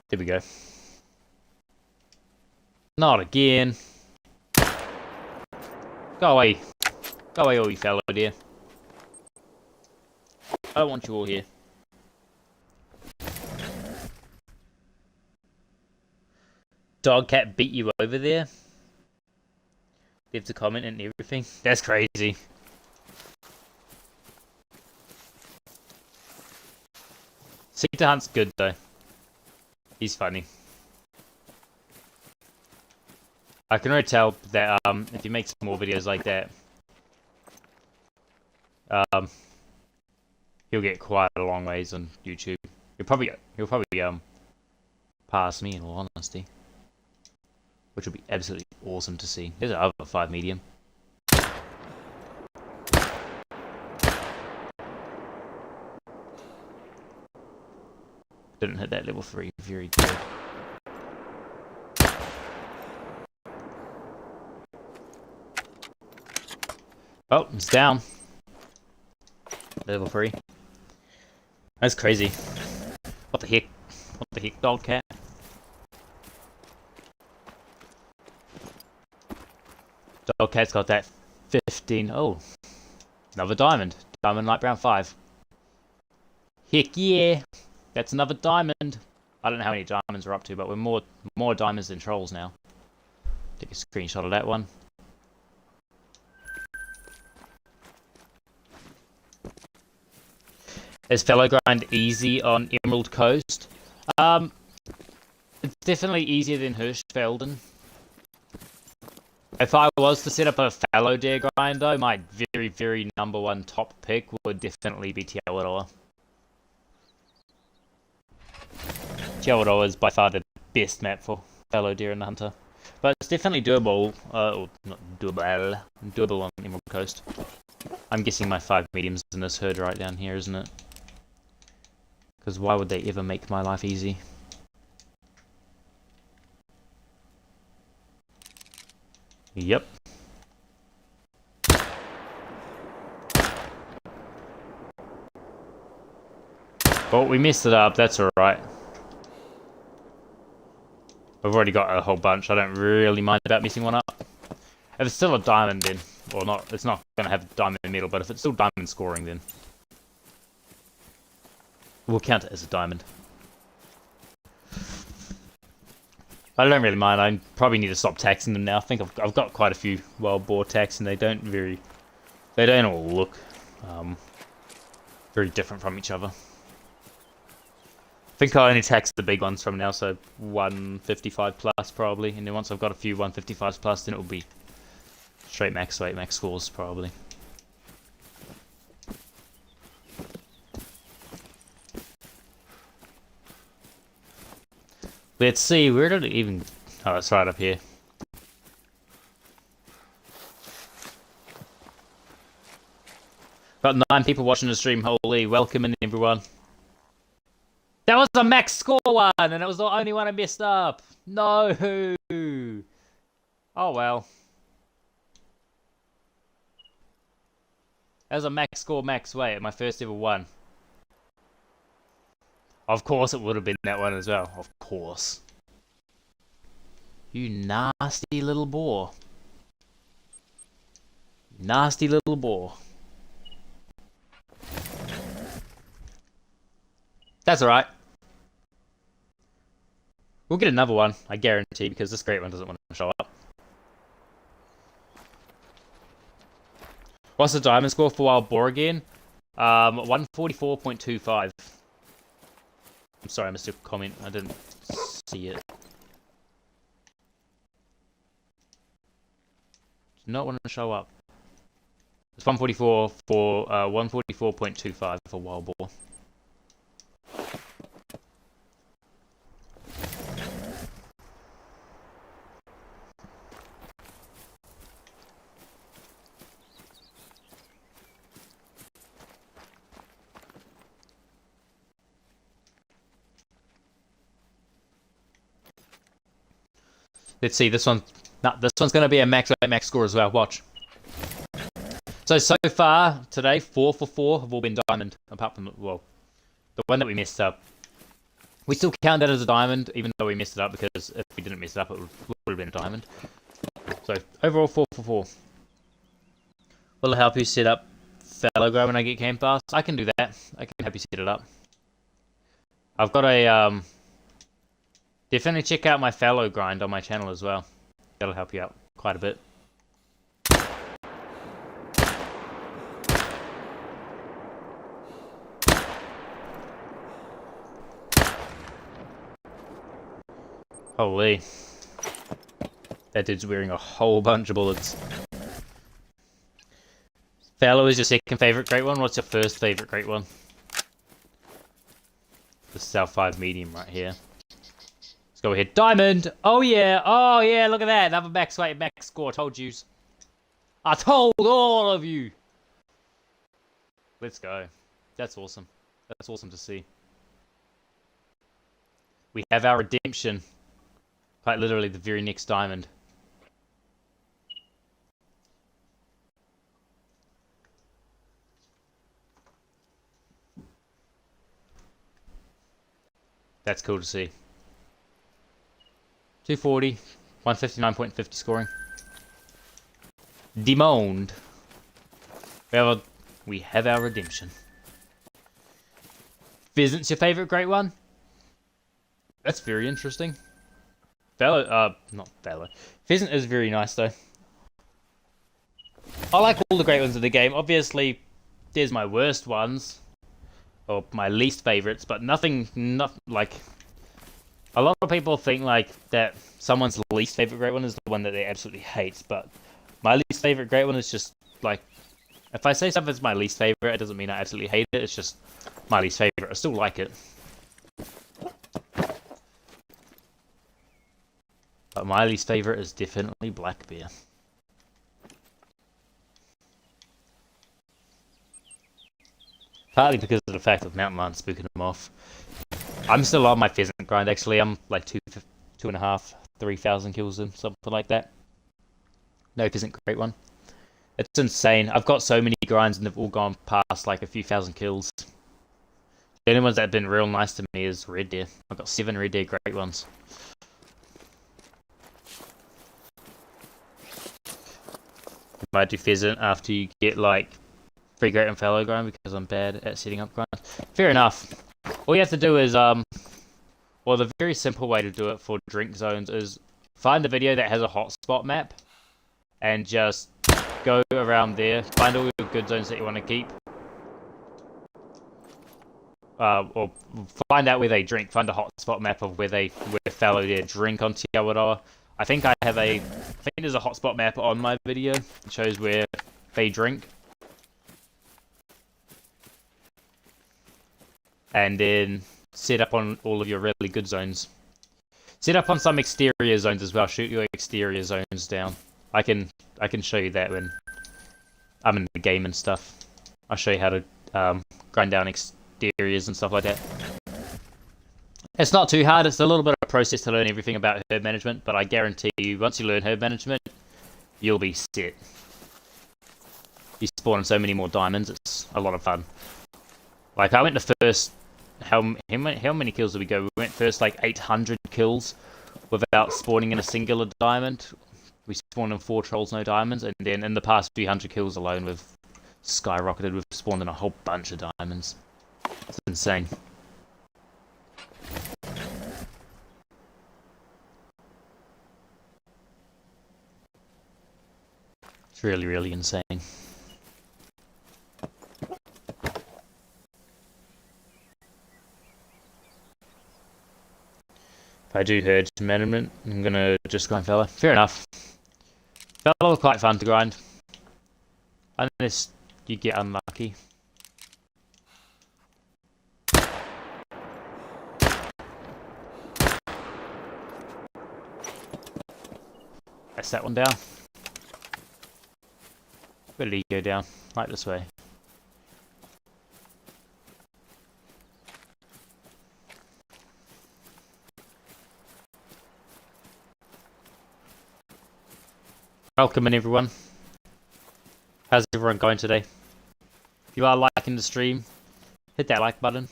There we go. Not again. Go away. Go away, all you fellow dear. I don't want you all here. Dog cat beat you over there? Left a comment and everything? That's crazy. Seek to Hunt's good though. He's funny. I can already tell that if he makes more videos like that, he'll get quite a long ways on YouTube. He'll probably pass me in all honesty, which would be absolutely awesome to see. There's another 5 medium. Didn't hit that level 3 very good. Oh, it's down. Level 3. That's crazy. What the heck? What the heck, dog cat? Dog cat's got that 15. Oh, another diamond. Diamond light brown 5. Heck yeah! That's another diamond. I don't know how many diamonds we're up to, but we're more diamonds than trolls now. Take a screenshot of that one. Is fellow grind easy on Emerald Coast? It's definitely easier than Hirschfelden. If I was to set up a fallow deer grind, though, my very, very number one top pick would definitely be Te Awaroa. Te Awaroa is by far the best map for fallow deer in the hunter. But it's definitely doable, or not doable on Emerald Coast. I'm guessing my 5 mediums in this herd right down here, isn't it? Because why would they ever make my life easy? Yep. Well, we messed it up, that's alright. I've already got a whole bunch, I don't really mind about messing one up. If it's still a diamond then, or not, it's not going to have diamond medal, but if it's still diamond scoring then we'll count it as a diamond. I don't really mind, I probably need to stop taxing them now. I think I've got quite a few wild boar tax and they don't all look very different from each other. I think I only tax the big ones from now, so 155 plus probably, and then once I've got a few 155s plus, then it will be straight max weight, max scores probably. Let's see, where did it even... Oh, it's right up here. Got 9 people watching the stream, holy, welcome in everyone. That was a max score one, and it was the only one I messed up. No. Oh well. That was a max score, max weight, my first ever one. Of course it would have been that one as well. Of course. You nasty little boar. Nasty little boar. That's alright. We'll get another one, I guarantee, because this great one doesn't want to show up. What's the diamond score for wild boar again? 144.25. I'm sorry, I missed a comment. I didn't see it. Does not want to show up. It's 144 for 144.25 for wild boar. Let's see, this one's going to be a max score as well. Watch. So far today, 4 for 4 have all been diamond, apart from, well, the one that we messed up. We still count that as a diamond, even though we messed it up, because if we didn't mess it up, it would have been a diamond. So overall, 4 for 4. Will it help you set up fallow grow when I get camp pass? I can do that. I can help you set it up. I've got a definitely check out my fallow grind on my channel as well. That'll help you out quite a bit. Holy. That dude's wearing a whole bunch of bullets. Fallow is your second favourite great one? What's your first favourite great one? The South 5 medium right here. Let's go ahead. Diamond! Oh yeah! Oh yeah, look at that! Another max weight, max score. Told yous. I told all of you! Let's go. That's awesome. That's awesome to see. We have our redemption. Quite literally the very next diamond. That's cool to see. 240, 159.50 scoring. Demoned. We have our redemption. Pheasant's your favourite great one? That's very interesting. Not Fallow. Pheasant is very nice though. I like all the great ones of the game. Obviously, there's my worst ones. Or my least favourites, but nothing like... A lot of people think like that someone's least favorite great one is the one that they absolutely hate, but my least favorite great one is just like if I say something's my least favorite, it doesn't mean I absolutely hate it. It's just my least favorite. I still like it, but my least favorite is definitely black bear. Partly because of the fact of mountain lion spooking them off. I'm still on my pheasant grind actually. I'm like 2.5, 3,000 kills in, something like that. No pheasant great one. It's insane. I've got so many grinds and they've all gone past like a few thousand kills. The only ones that have been real nice to me is red deer. I've got 7 red deer great ones. You might do pheasant after you get like 3 great and fallow grind because I'm bad at setting up grinds. Fair enough. All you have to do is well, the very simple way to do it for drink zones is find a video that has a hotspot map and just go around there, find all your good zones that you want to keep, or find out where they drink. Find a hotspot map of where fallow deer drink on Te Awaroa. I think there's a hotspot map on my video that shows where they drink, and then set up on all of your really good zones. Set up on some exterior zones as well. Shoot your exterior zones down. I can show you that when I'm in the game and stuff. I'll show you how to grind down exteriors and stuff like that. It's not too hard. It's a little bit of a process to learn everything about herb management, but I guarantee you, once you learn herb management, you'll be set. You spawn so many more diamonds. It's a lot of fun. Like I went to first. How many kills did we go? We went first like 800 kills without spawning in a singular diamond. We spawned in 4 trolls, no diamonds, and then in the past few hundred kills alone, we've skyrocketed. We've spawned in a whole bunch of diamonds. It's insane. It's really, really insane. If I do herd management, I'm gonna just grind fella. Fair enough. Fella was quite fun to grind. Unless you get unlucky. That's that one down. Where did he go down? Right this way. Welcome in everyone. How's everyone going today? If you are liking the stream, hit that like button.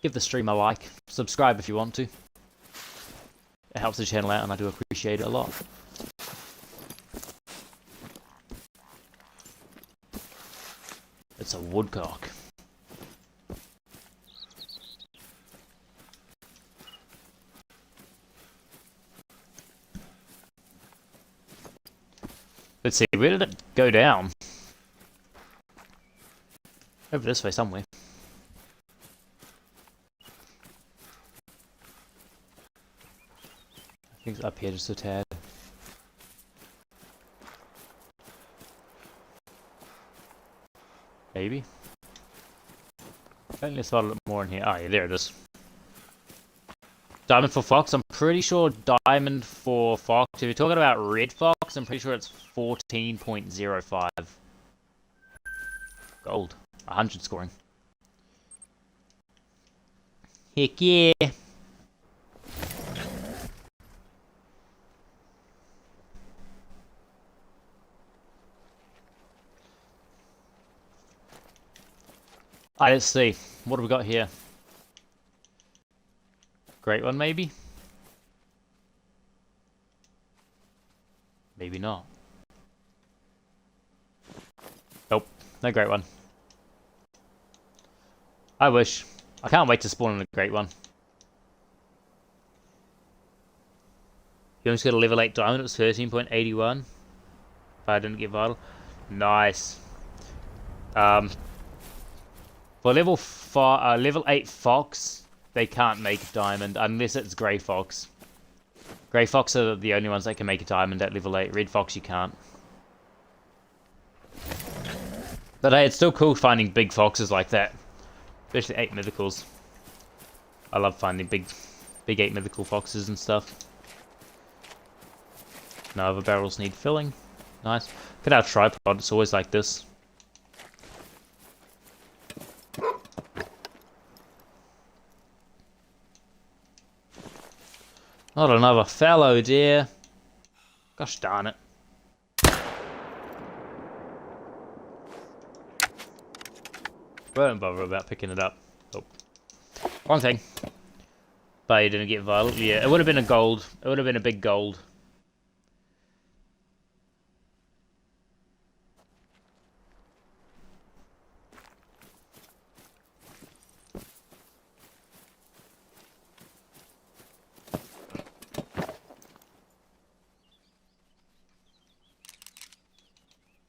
Give the stream a like. Subscribe if you want to. It helps the channel out and I do appreciate it a lot. It's a woodcock. Let's see, where did it go down? Over this way somewhere. I think it's up here just a tad. Maybe. I think there's a lot more in here. Oh yeah, there it is. Diamond for fox, I'm pretty sure diamond for fox. If you're talking about red fox, I'm pretty sure it's 14.05. Gold. 100 scoring. Heck yeah. Alright, let's see. What have we got here? Great one, maybe? Maybe not. Nope, no great one. I wish. I can't wait to spawn in a great one. You almost got a level 8 diamond, it was 13.81. If I didn't get vital. Nice. For level 8 fox, they can't make diamond unless it's grey fox. Grey fox are the only ones that can make a diamond at level 8. Red fox you can't. But hey, it's still cool finding big foxes like that. Especially 8 mythicals. I love finding big 8 mythical foxes and stuff. No other barrels need filling. Nice. Look at our tripod, it's always like this. Not another fallow deer. Gosh darn it. Won't bother about picking it up. Oh. One thing. But you didn't get violet. Yeah, it would have been a gold. It would have been a big gold.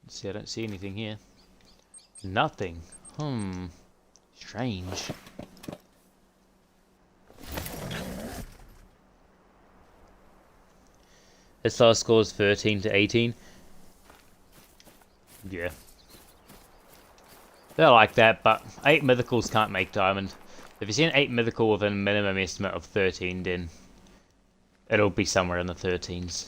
See, I don't see anything here. Nothing. Strange. Its last score is 13 to 18. Yeah. They're like that, but 8 mythicals can't make diamond. If you see an 8 mythical with a minimum estimate of 13, then it'll be somewhere in the 13s.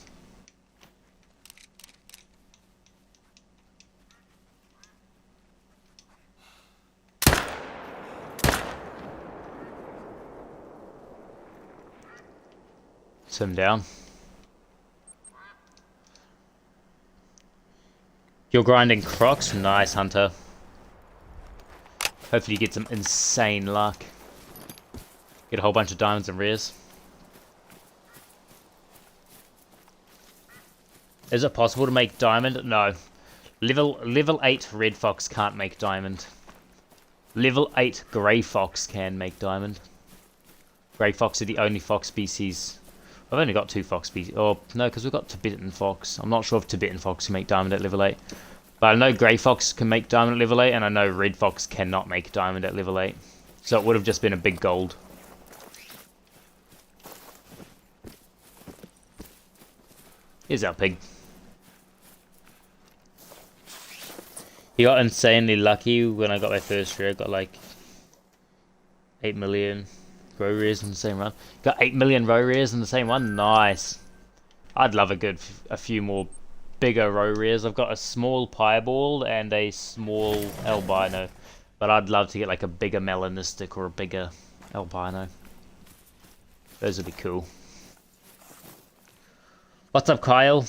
Swim down. You're grinding crocs? Nice, Hunter. Hopefully you get some insane luck. Get a whole bunch of diamonds and rares. Is it possible to make diamond? No. Level 8 red fox can't make diamond. Level 8 grey fox can make diamond. Grey fox are the only fox species. I've only got 2 fox species. Oh, no, because we've got Tibetan fox. I'm not sure if Tibetan fox can make diamond at level 8. But I know grey fox can make diamond at level 8, and I know red fox cannot make diamond at level 8. So it would have just been a big gold. Here's our pig. He got insanely lucky when I got my first rare. Got like 8 million row rares in the same run. Got 8 million row rares in the same one. Nice. I'd love a few more bigger row rares. I've got a small piebald and a small albino, but I'd love to get like a bigger melanistic or a bigger albino. Those would be cool. What's up, Kyle?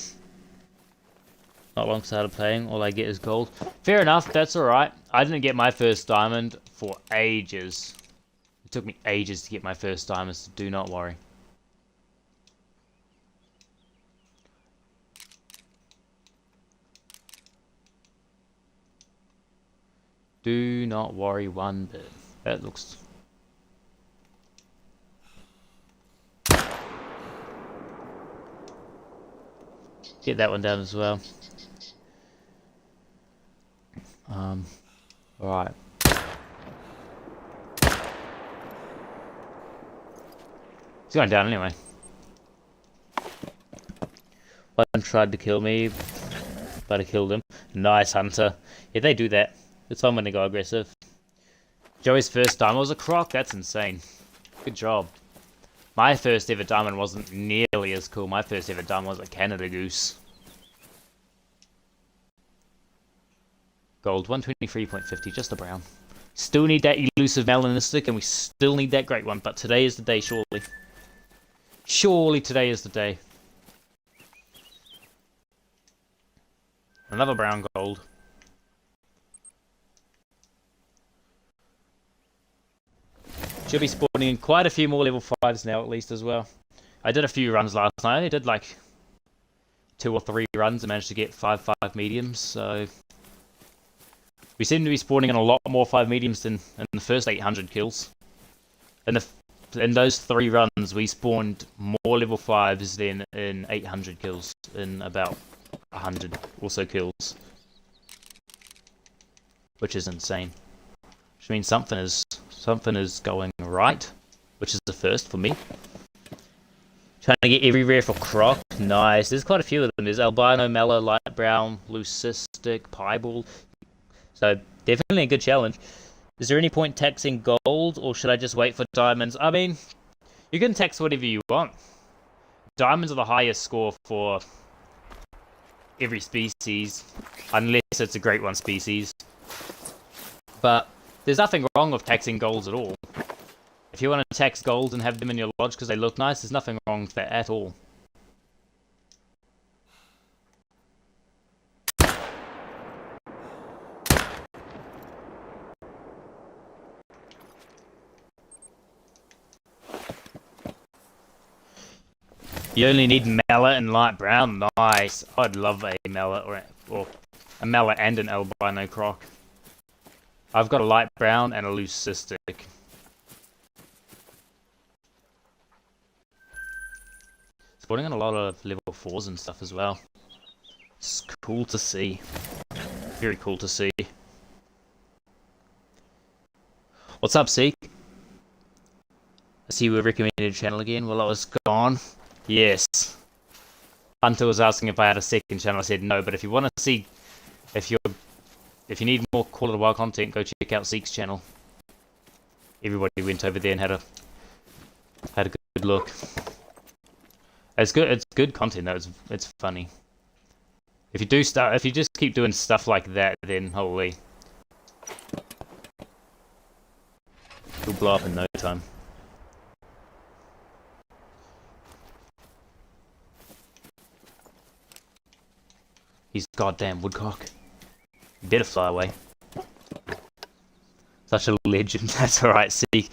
Not long started playing, all I get is gold. Fair enough, that's alright. I didn't get my first diamond for ages. It took me ages to get my first diamond, so do not worry. Do not worry one bit. That looks... Get that one down as well. Alright. He's going down anyway. One tried to kill me, but I killed him. Nice, Hunter. Yeah, they do that. It's fun when they go aggressive. Joey's first diamond was a croc. That's insane. Good job. My first ever diamond wasn't nearly as cool. My first ever diamond was a Canada Goose. Gold, 123.50, just a brown. Still need that elusive melanistic, and we still need that great one. But today is the day, surely. Surely today is the day. Another brown gold. Should be spawning in quite a few more level 5s now, at least, as well. I did a few runs last night. I only did like 2 or 3 runs and managed to get 5 mediums, so... We seem to be spawning in a lot more 5 mediums than in the first 800 kills. In those 3 runs, we spawned more level 5s than in 800 kills, in about 100 or so kills. Which is insane. Which means something is going right which is the first for me. Trying to get every rare for Croc. Nice. There's quite a few of them. There's Albino, Mellow, Light Brown, Leucistic, Piebald. So, definitely a good challenge. Is there any point taxing gold, or should I just wait for diamonds? I mean, you can tax whatever you want. Diamonds are the highest score for every species, unless it's a Great One species. But there's nothing wrong with taxing golds at all. If you want to tax golds and have them in your lodge because they look nice, there's nothing wrong with that at all. You only need mallet and light brown. Nice. I'd love a mallet or a mallet and an albino croc. I've got a light brown and a leucistic. Spawning on a lot of level 4s and stuff as well. It's cool to see. Very cool to see. What's up, Seek? I see you recommended a channel again while I was gone. Yes. Hunter was asking if I had a second channel. I said no, but if you want to see, if you need more Call of the Wild content, go check out Seek's channel. Everybody went over there and had a good look. It's good. It's good content though. It's funny. If you just keep doing stuff like that, then holy, you'll blow up in no time. He's goddamn woodcock. You better fly away. Such a legend. That's alright, Seek.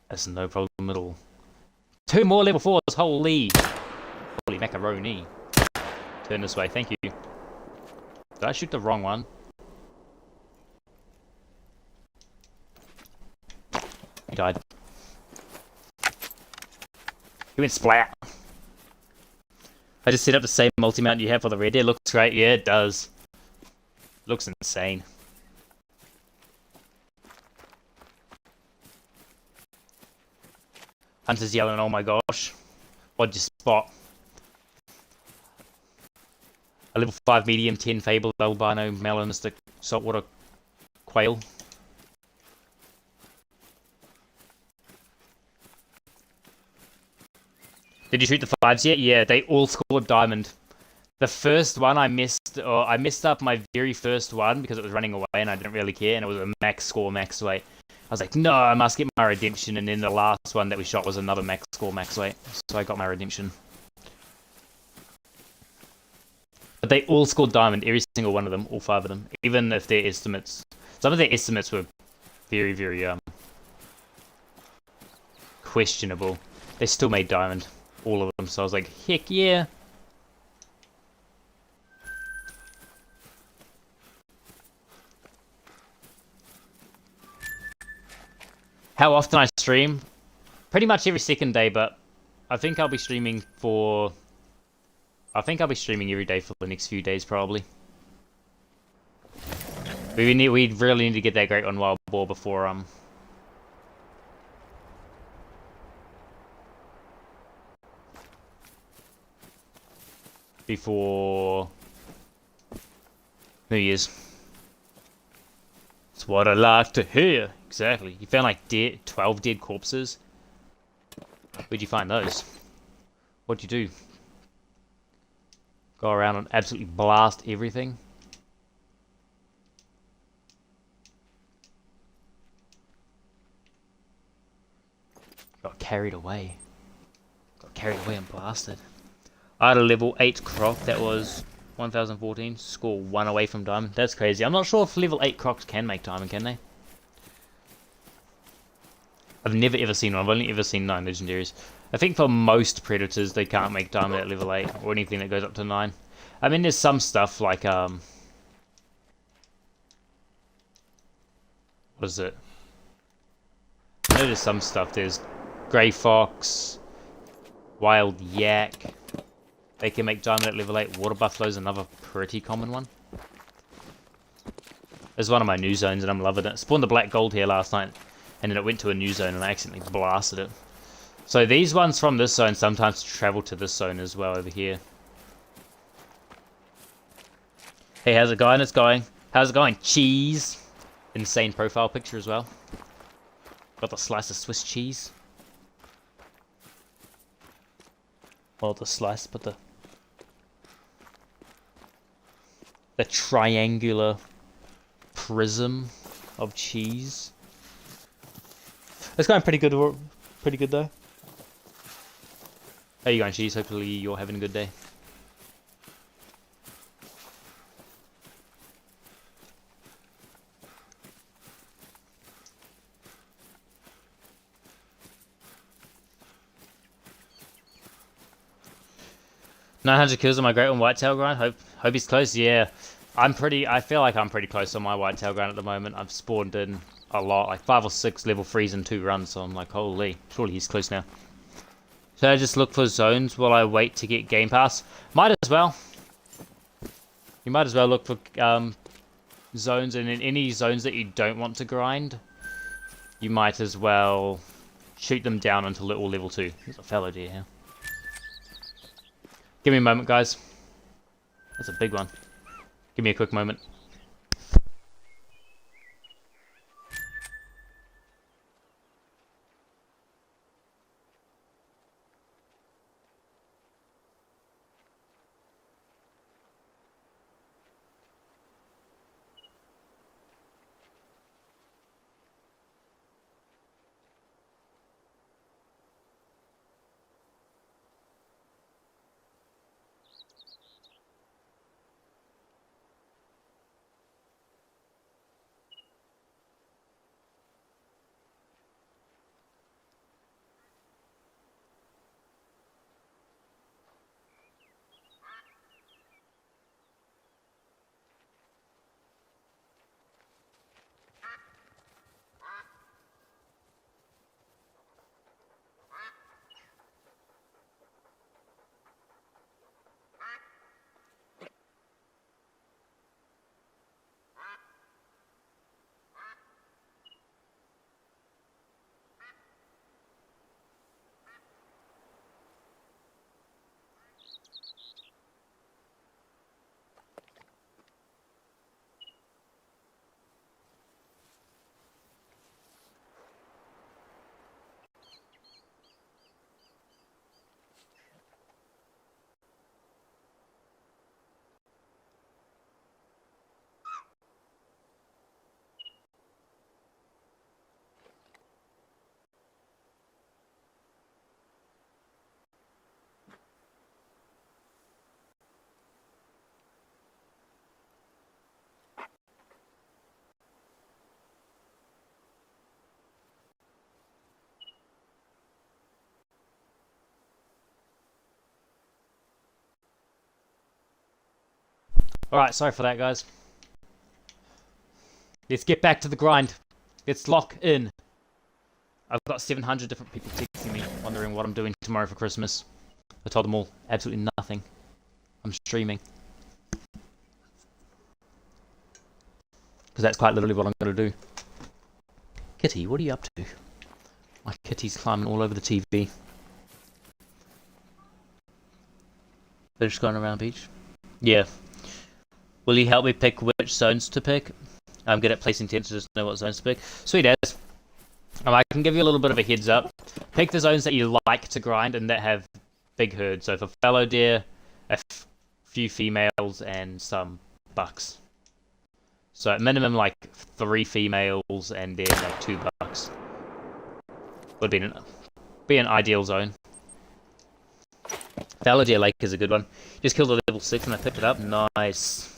That's no problem at all. 2 more level 4s, holy! Holy macaroni. Turn this way, thank you. Did I shoot the wrong one? He died. He went splat. I just set up the same multi-mount you have for the red deer. Looks great, yeah it does. Looks insane. Hunter's yelling, oh my gosh. What'd you spot? A level 5 medium, 10 fabled, albino, melanistic, saltwater quail. Did you shoot the 5s yet? Yeah, they all scored diamond. The first one I missed up my very first one because it was running away and I didn't really care, and it was a max score, max weight. I was like, no, I must get my redemption, and then the last one that we shot was another max score, max weight. So I got my redemption. But they all scored diamond, every single one of them, all 5 of them. Even if their estimates... Some of their estimates were very, very questionable. They still made diamond, all of them. So I was like, heck yeah. How often I stream? Pretty much every second day, but I think I'll be streaming for... I think I'll be streaming every day for the next few days, probably. We really need to get that Great One Wild Boar before, before New Year's. That's what I like to hear. Exactly. You found like 12 dead corpses. Where'd you find those? What'd you do? Go around and absolutely blast everything? Got carried away. Got carried away and blasted. I had a level 8 croc that was 1014. Score 1 away from diamond. That's crazy. I'm not sure if level 8 crocs can make diamond, can they? I've never ever seen one. I've only ever seen 9 legendaries. I think for most predators they can't make diamond at level 8 or anything that goes up to 9. I mean, there's some stuff like what is it? I know there's some stuff. There's grey fox, wild yak. They can make diamond at level 8. Water buffalo's another pretty common one. It's one of my new zones and I'm loving it. Spawned the black gold here last night and then it went to a new zone and I accidentally blasted it. So these ones from this zone sometimes travel to this zone as well over here. Hey, how's it going? It's going. How's it going? Cheese. Insane profile picture as well. Got the slice of Swiss cheese. Well, the slice, but the triangular prism of cheese. It's going pretty good though. How you going, cheese? Hopefully you're having a good day. "900 kills on my great one whitetail grind. Hope he's close." Yeah, I feel like I'm pretty close on my whitetail grind at the moment. I've spawned in a lot, like 5 or 6 level 3s in 2 runs. So I'm like, holy, surely he's close now. Should I just look for zones while I wait to get Game Pass? Might as well. You might as well look for zones, and in any zones that you don't want to grind, you might as well shoot them down until they're all level 2. There's a fellow deer here. Give me a moment, guys. That's a big one. Give me a quick moment. Alright, sorry for that, guys. Let's get back to the grind. Let's lock in. I've got 700 different people texting me, wondering what I'm doing tomorrow for Christmas. I told them all, absolutely nothing. I'm streaming. Because that's quite literally what I'm going to do. Kitty, what are you up to? My kitty's climbing all over the TV. They're just going around the beach? Yeah. Will you help me pick which zones to pick? I'm good at placing tents to just know what zones to pick. Sweet as. I can give you a little bit of a heads up. Pick the zones that you like to grind and that have big herds. So for fallow deer, a few females and some bucks. So at minimum like 3 females and then like 2 bucks. Would be an ideal zone. Fallow deer lake is a good one. Just killed a level 6 and I picked it up. Nice.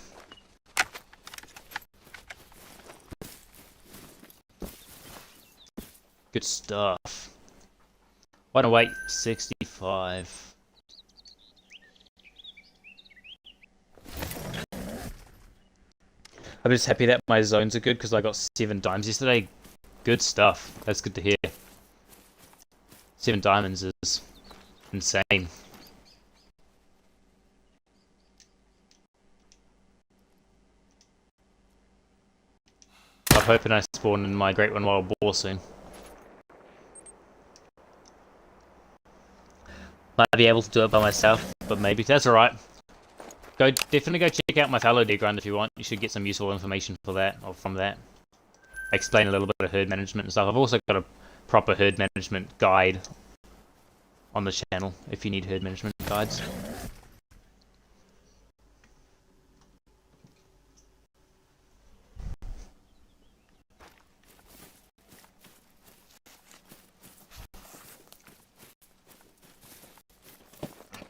Good stuff. Why don't wait? 65. I'm just happy that my zones are good because I got 7 dimes yesterday. Good stuff. That's good to hear. 7 diamonds is insane. I'm hoping I spawn in my Great One Wild Boar soon. Might be able to do it by myself, but maybe. That's alright. Definitely go check out my fallow deer grind if you want. You should get some useful information for that, or from that. I explain a little bit of herd management and stuff. I've also got a proper herd management guide on the channel if you need herd management guides.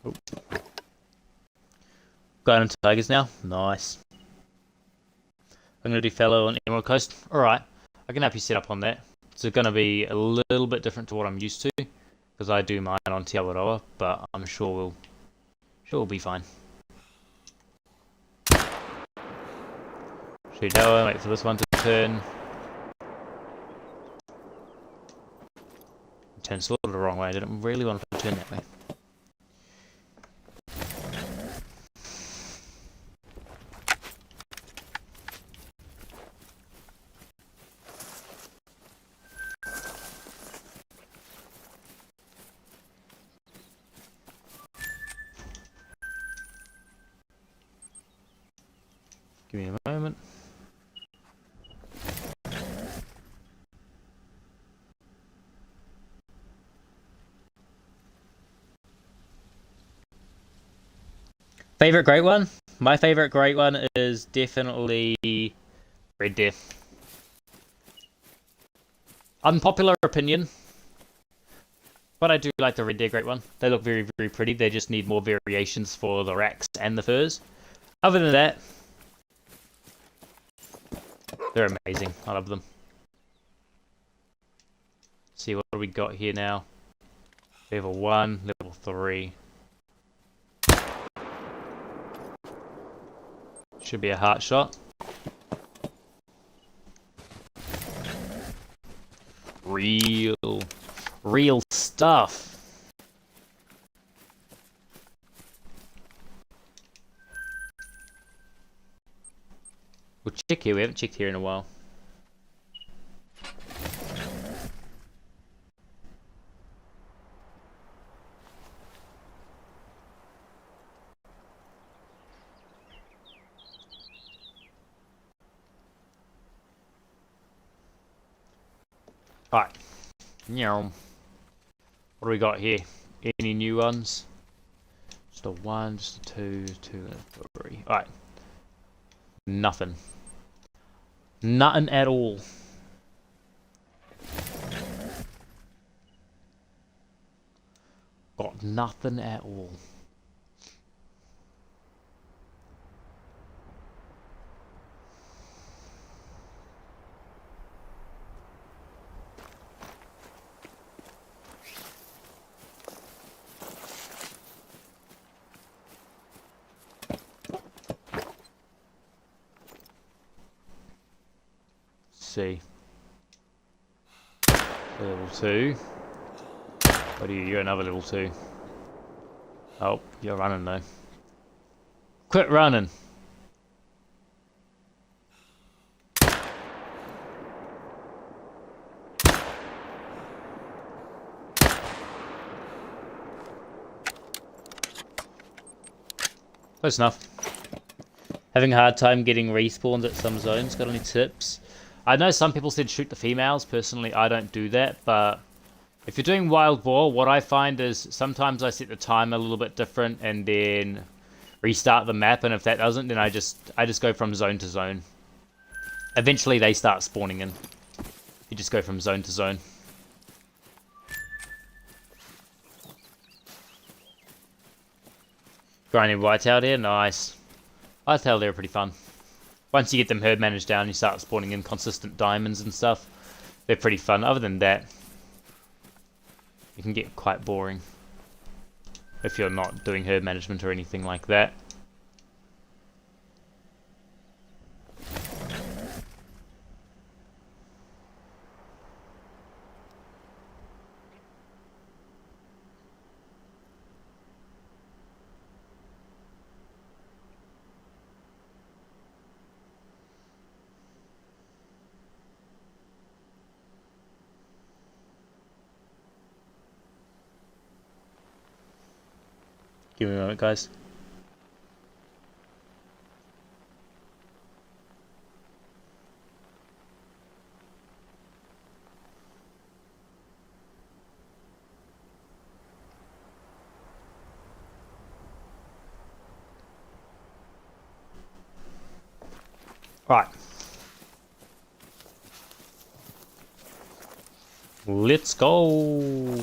Oh. Going into tigers now. Nice. I'm going to do fallow on Emerald Coast. Alright. I can help you set up on that. It's going to be a little bit different to what I'm used to, because I do mine on Te Awaroa, but I'm sure we'll be fine. Shoot tower, wait for this one to turn. Turn sort of the wrong way. I didn't really want to turn that way. Give me a moment. Favorite great one? My favorite great one is definitely red deer. Unpopular opinion, but I do like the red deer great one. They look very, very pretty. They just need more variations for the racks and the furs. Other than that, they're amazing. I love them. See, what do we got here now? Level 1, level 3. Should be a heart shot. Real stuff. We'll check here. We haven't checked here in a while. Alright. What do we got here? Any new ones? Just a 1, just a 2, 2 and a 3. Alright. Nothing. Nothing at all. Got nothing at all. See. Level 2. What are you? You're another level 2. Oh, you're running though. Quit running. Close enough. Having a hard time getting respawns at some zones. Got any tips? I know some people said shoot the females. Personally, I don't do that, but if you're doing wild boar, what I find is sometimes I set the time a little bit different and then restart the map, and if that doesn't, then I just go from zone to zone. Eventually they start spawning in. You just go from zone to zone. Grinding whitetail there, nice. Whitetail there are pretty fun. Once you get them herd managed down, you start spawning in consistent diamonds and stuff. They're pretty fun. Other than that, it can get quite boring if you're not doing herd management or anything like that. Give me a moment, guys. Right. Let's go.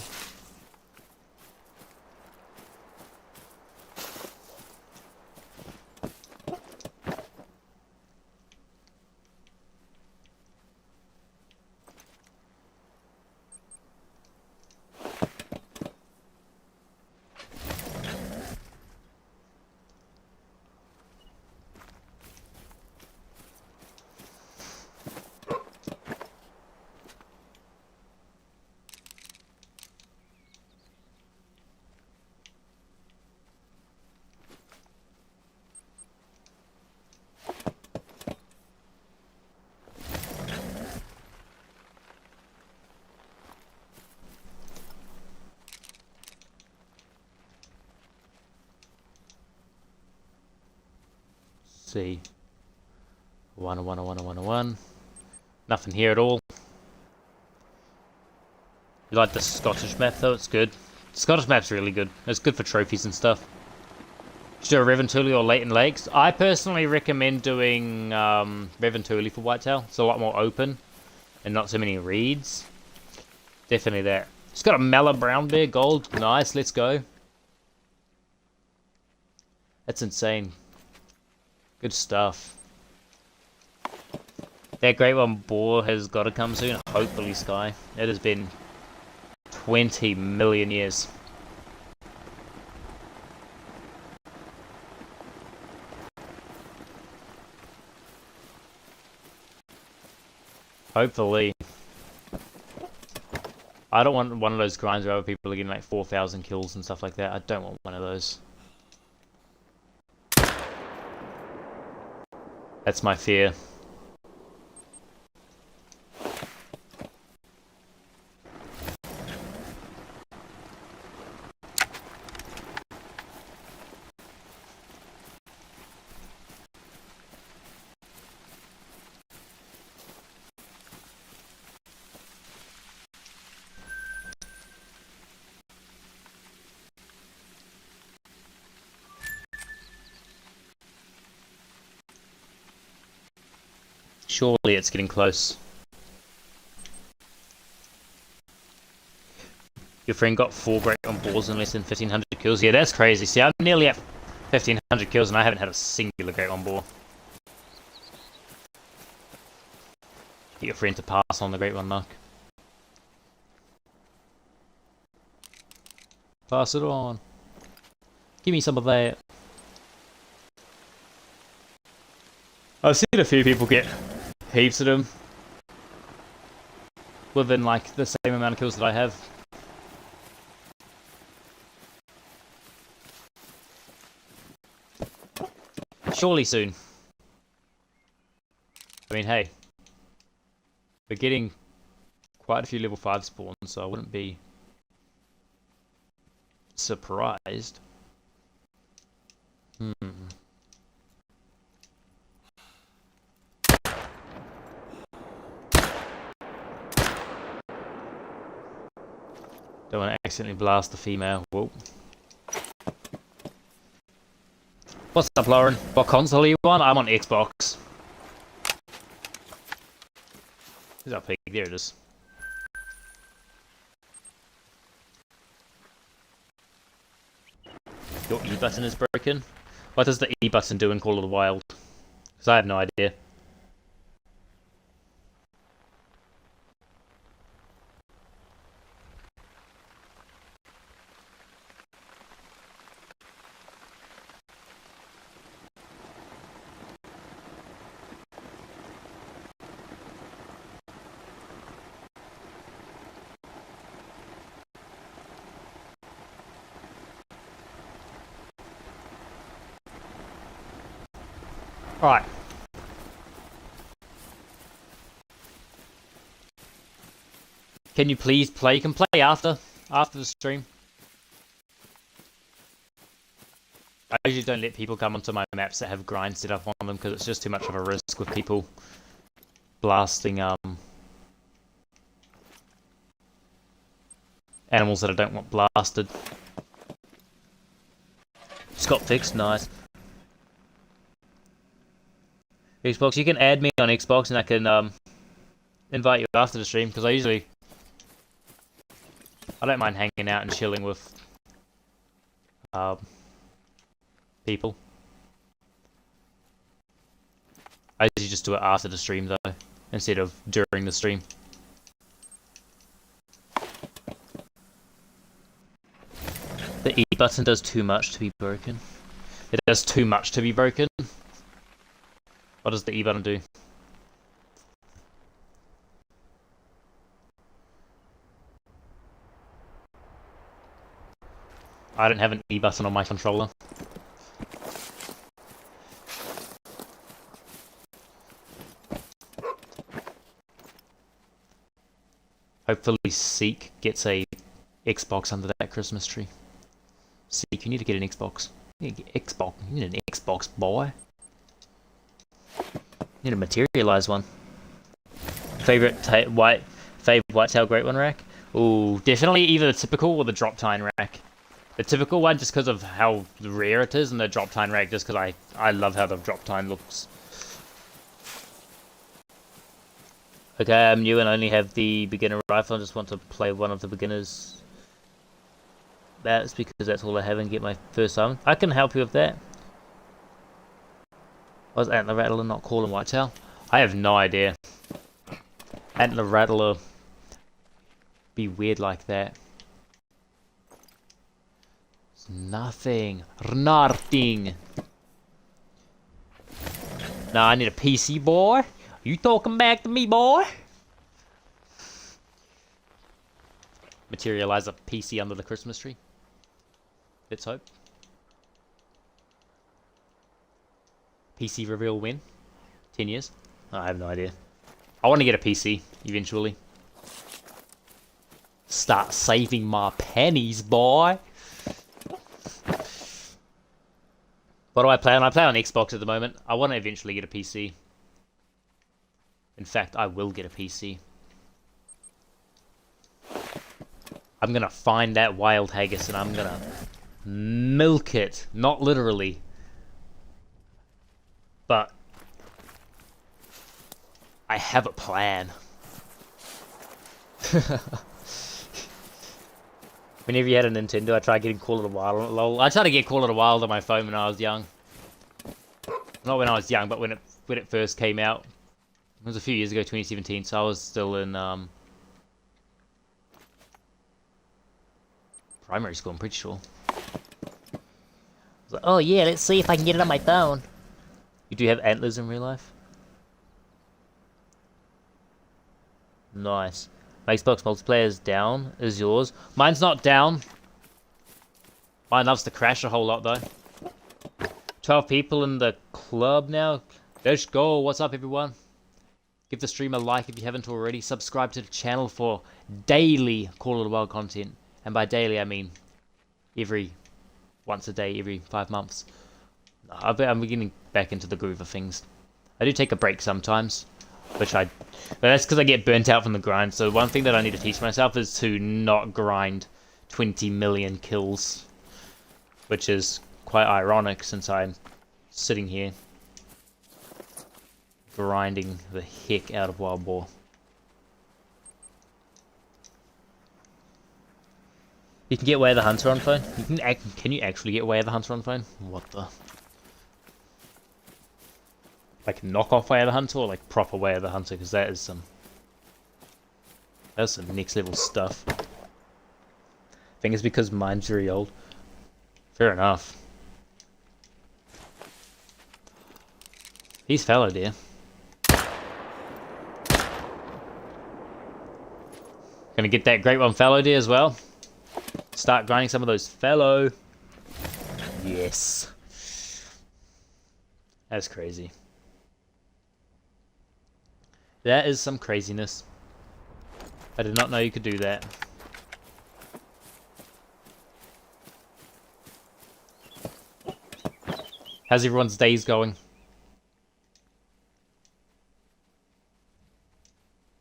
See. 101. Nothing here at all. You like the Scottish map though? It's good. The Scottish map's really good. It's good for trophies and stuff. Should do a Reventuli or Leighton Lakes. I personally recommend doing Reventuli for whitetail. It's a lot more open and not so many reeds. Definitely there. It's got a Mala brown bear gold. Nice, let's go. That's insane. Good stuff. That great one Boar has got to come soon. Hopefully, Sky. It has been 20 million years. Hopefully. I don't want one of those grinds where other people are getting like 4,000 kills and stuff like that. I don't want one of those. That's my fear. Surely it's getting close. Your friend got 4 great on boars in less than 1,500 kills. Yeah, that's crazy. See, I'm nearly at 1,500 kills and I haven't had a singular great on boar. Get your friend to pass on the great one, Mark. Pass it on. Give me some of that. I've seen a few people get heaps of them within like the same amount of kills that I have. Surely soon. I mean, hey, we're getting quite a few level 5 spawns, so I wouldn't be surprised. Don't want to accidentally blast the female. Whoa. What's up, Lauren? What console are you on? I'm on Xbox. Who's that pig? There it is. Your E button is broken. What does the E button do in Call of the Wild? Because I have no idea. Alright. Can you please play? You can play after the stream. I usually don't let people come onto my maps that have grind set up on them because it's just too much of a risk with people blasting animals that I don't want blasted. Just got fixed, nice. Xbox, you can add me on Xbox and I can invite you after the stream because I don't mind hanging out and chilling with people. I usually just do it after the stream though, instead of during the stream. The E button does too much to be broken. It does too much to be broken. What does the E button do? I don't have an E button on my controller. Hopefully Seek gets a Xbox under that Christmas tree. Seek, you need to get an Xbox. You need an Xbox, boy. You need to materialize one. Favorite whitetail great one rack? Ooh, definitely either the typical or the drop tine rack. The typical one just because of how rare it is, and the drop tine rack just because I love how the drop tine looks. Okay, I'm new and only have the beginner rifle. I just want to play one of the beginners. That's because that's all I have and get my first time. I can help you with that. Was Antler Rattler not calling whitetail? I have no idea. Antler Rattler be weird like that. It's nothing. Nothing. Nah, I need a PC, boy. You talking back to me, boy? Materialize a PC under the Christmas tree. Let's hope. PC reveal when? 10 years? I have no idea. I want to get a PC eventually. Start saving my pennies, boy. What do I play on? I play on Xbox at the moment. I want to eventually get a PC. In fact, I will get a PC. I'm gonna find that wild haggis and I'm gonna milk it. Not literally. But I have a plan. Whenever you had a Nintendo, I tried getting Call of the Wild. Lol. I tried to get Call of the Wild on my phone when I was young. Not when I was young, but when it first came out. It was a few years ago, 2017, so I was still in primary school, I'm pretty sure. I was like, oh yeah, let's see if I can get it on my phone. You do have antlers in real life? Nice. My Xbox multiplayer is down. Is yours? Mine's not down. Mine loves to crash a whole lot though. 12 people in the club now. Let's go. What's up, everyone? Give the stream a like if you haven't already. Subscribe to the channel for daily Call of the Wild content. And by daily, I mean once a day, every 5 months. I'm getting back into the groove of things. I do take a break sometimes, but that's because I get burnt out from the grind. So one thing that I need to teach myself is to not grind 20 million kills, which is quite ironic since I'm sitting here grinding the heck out of Wild Boar. You can get Way of the Hunter on phone? Can you actually get Way of the Hunter on phone? What the? Like knockoff Way of the Hunter or like proper Way of the Hunter? Because that's some next level stuff. I think it's because mine's very old. Fair enough. He's fallow deer. Gonna get that great one fallow deer as well. Start grinding some of those fallow. Yes. That's crazy. That is some craziness. I did not know you could do that. How's everyone's days going?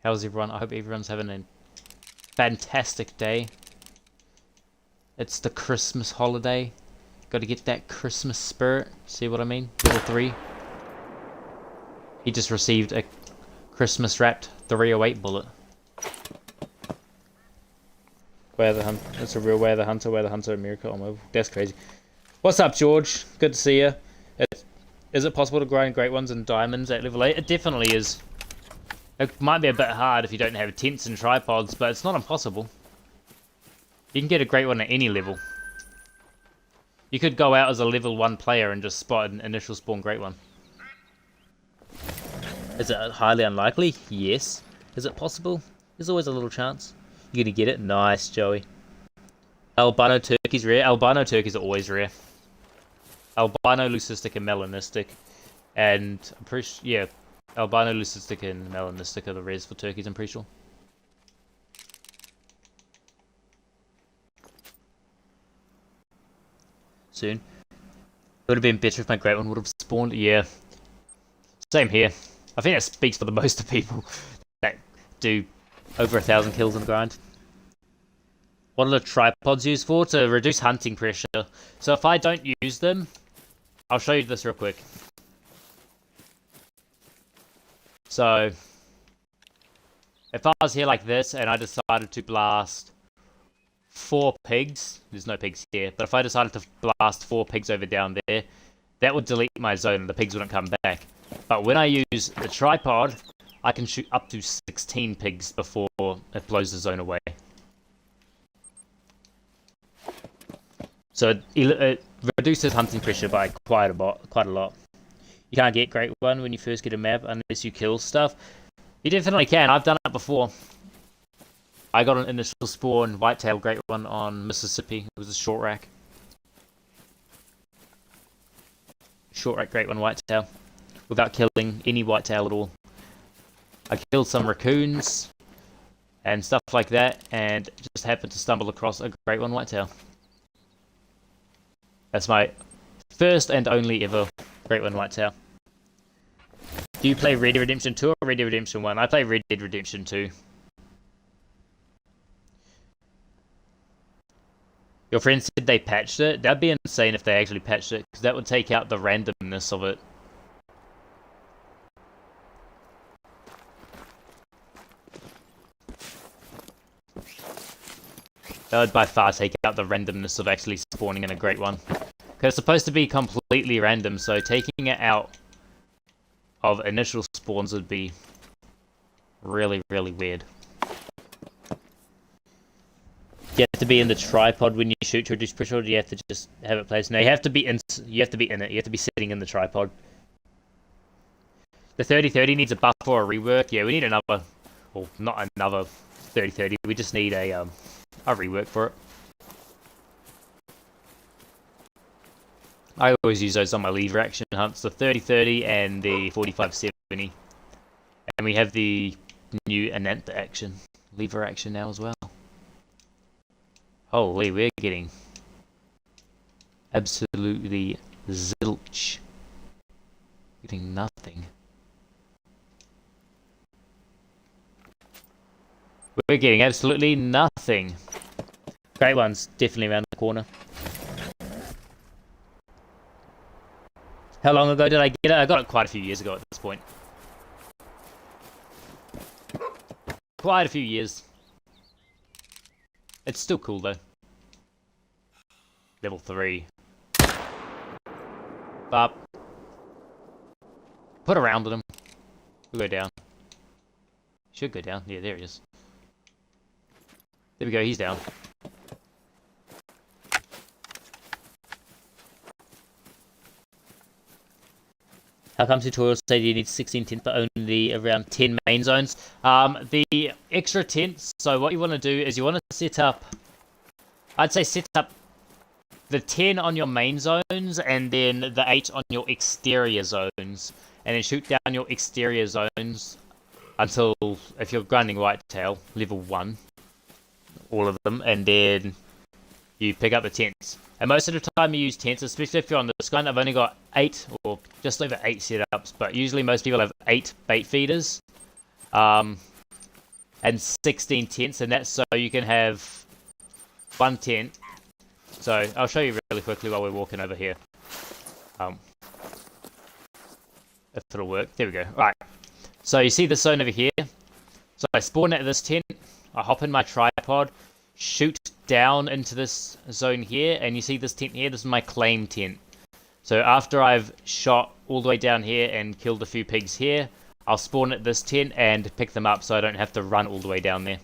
How's everyone? I hope everyone's having a fantastic day. It's the Christmas holiday. Got to get that Christmas spirit. See what I mean? Level 3. He just received a Christmas wrapped 308 bullet. Where the hunt? That's a real Where the Hunter America. Oh, that's crazy. What's up, George? Good to see you. Is it possible to grind great ones and diamonds at level 8? It definitely is. It might be a bit hard if you don't have tents and tripods, but it's not impossible. You can get a great one at any level. You could go out as a level 1 player and just spot an initial spawn great one. Is it highly unlikely? Yes. Is it possible? There's always a little chance. You're gonna get it? Nice, Joey. Albino turkey's rare. Albino turkeys are always rare. Albino, leucistic, and melanistic. And I'm pretty sure, yeah, albino, leucistic, and melanistic are the rares for turkeys, I'm pretty sure. Soon. It would have been better if my great one would have spawned. Yeah. Same here. I think that speaks for the most of people that do over 1,000 kills in the grind. What are the tripods used for? To reduce hunting pressure. So if I don't use them, I'll show you this real quick. So if I was here like this and I decided to blast 4 pigs, there's no pigs here, but if I decided to blast 4 pigs over down there, that would delete my zone and the pigs wouldn't come back. But when I use the tripod, I can shoot up to 16 pigs before it blows the zone away. So it reduces hunting pressure by quite a lot. You can't get great one when you first get a map unless you kill stuff. You definitely can. I've done it before. I got an initial spawn whitetail great one on Mississippi. It was a short rack. Short rack great one whitetail. Without killing any whitetail at all. I killed some raccoons and stuff like that and just happened to stumble across a great one whitetail. That's my first and only ever great one whitetail. Do you play Red Dead Redemption 2 or Red Dead Redemption 1? I play Red Dead Redemption 2. Your friend said they patched it. That'd be insane if they actually patched it, because that would take out the randomness of it. That would by far take out the randomness of actually spawning in a great one. Because it's supposed to be completely random, so taking it out of initial spawns would be really, really weird. You have to be in the tripod when you shoot to reduce pressure, or do you have to just have it placed? No, you have to be in it. You have to be sitting in the tripod. The 30-30 needs a buff or a rework. Yeah, we need another, well, not another 30-30. We just need a rework for it. I always use those on my lever action hunts, the 30-30 and the 45-70. And we have the new Anantha action, lever action now as well. Holy, we're getting absolutely zilch. Getting nothing. We're getting absolutely nothing. Great one's definitely around the corner. How long ago did I get it? I got it quite a few years ago at this point. Quite a few years. It's still cool though. Level 3. Up. Put a round on him. We'll go down. Should go down. Yeah, there he is. There we go, he's down. How come tutorials say you need 16 tents but only around 10 main zones? The extra tents, so what you want to do is you want to set up, I'd say set up the 10 on your main zones and then the 8 on your exterior zones. And then shoot down your exterior zones until, if you're grinding whitetail, level 1. All of them, and then you pick up the tents. And most of the time you use tents, especially if you're on this gun. I've only got 8 or just over 8 setups, but usually most people have 8 bait feeders. And 16 tents, and that's so you can have 1 tent. So I'll show you really quickly while we're walking over here. If it'll work. There we go. Right. So you see this zone over here. So I spawn at this tent. I hop in my tripod, shoot down into this zone here, and you see this tent here. This is my claim tent. So after I've shot all the way down here and killed a few pigs here, I'll spawn at this tent and pick them up so I don't have to run all the way down there.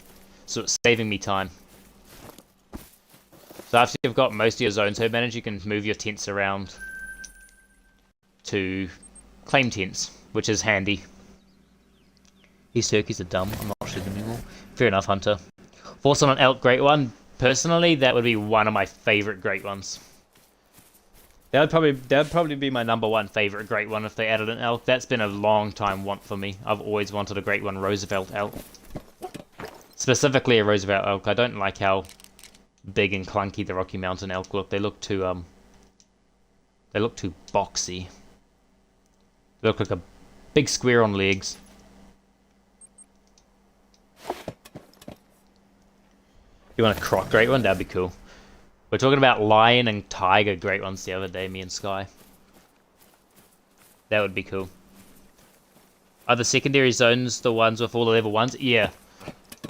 So it's saving me time. So after you've got most of your zones herd managed, you can move your tents around to claim tents, which is handy. These turkeys are dumb. I'm not shooting them anymore. Fair enough, Hunter. Force on an elk, great one. Personally, that would be one of my favorite great ones. That would probably be my #1 favorite great one if they added an elk. That's been a long time want for me. I've always wanted a great one, Roosevelt elk. Specifically a Roosevelt elk. I don't like how big and clunky the Rocky Mountain elk look. They look too boxy. They look like a big square on legs. You want a croc great one? That'd be cool. We're talking about lion and tiger great ones the other day, me and Sky. That would be cool. Are the secondary zones the ones with all the level 1s? Yeah.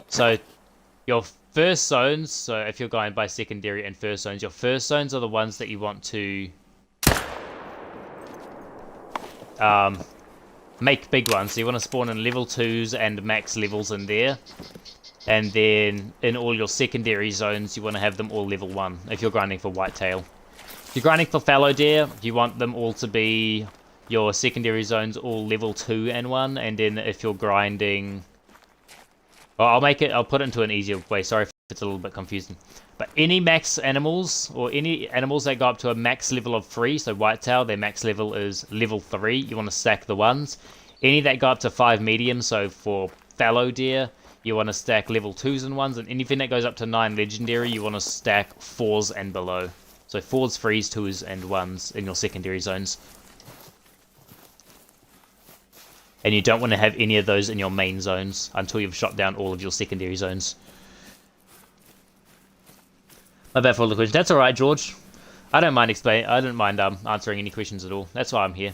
So, your first zones, so if you're going by secondary and first zones, your first zones are the ones that you want to make big ones. So you want to spawn in level 2s and max levels in there. And then in all your secondary zones, you want to have them all level 1 if you're grinding for whitetail. If you're grinding for fallow deer, you want them all to be your secondary zones all level 2 and 1. And then if you're grinding... Well, I'll put it into an easier way. Sorry if it's a little bit confusing. But any max animals, or any animals that go up to a max level of 3, so whitetail, their max level is level 3, you want to stack the 1s. Any that go up to 5 medium, so for fallow deer, you want to stack level 2s and 1s, and anything that goes up to 9 legendary, you want to stack 4s and below. So 4s, 3s, 2s, and 1s in your secondary zones. And you don't want to have any of those in your main zones until you've shot down all of your secondary zones. My bad for all the questions. That's alright, George. I don't mind answering any questions at all. That's why I'm here.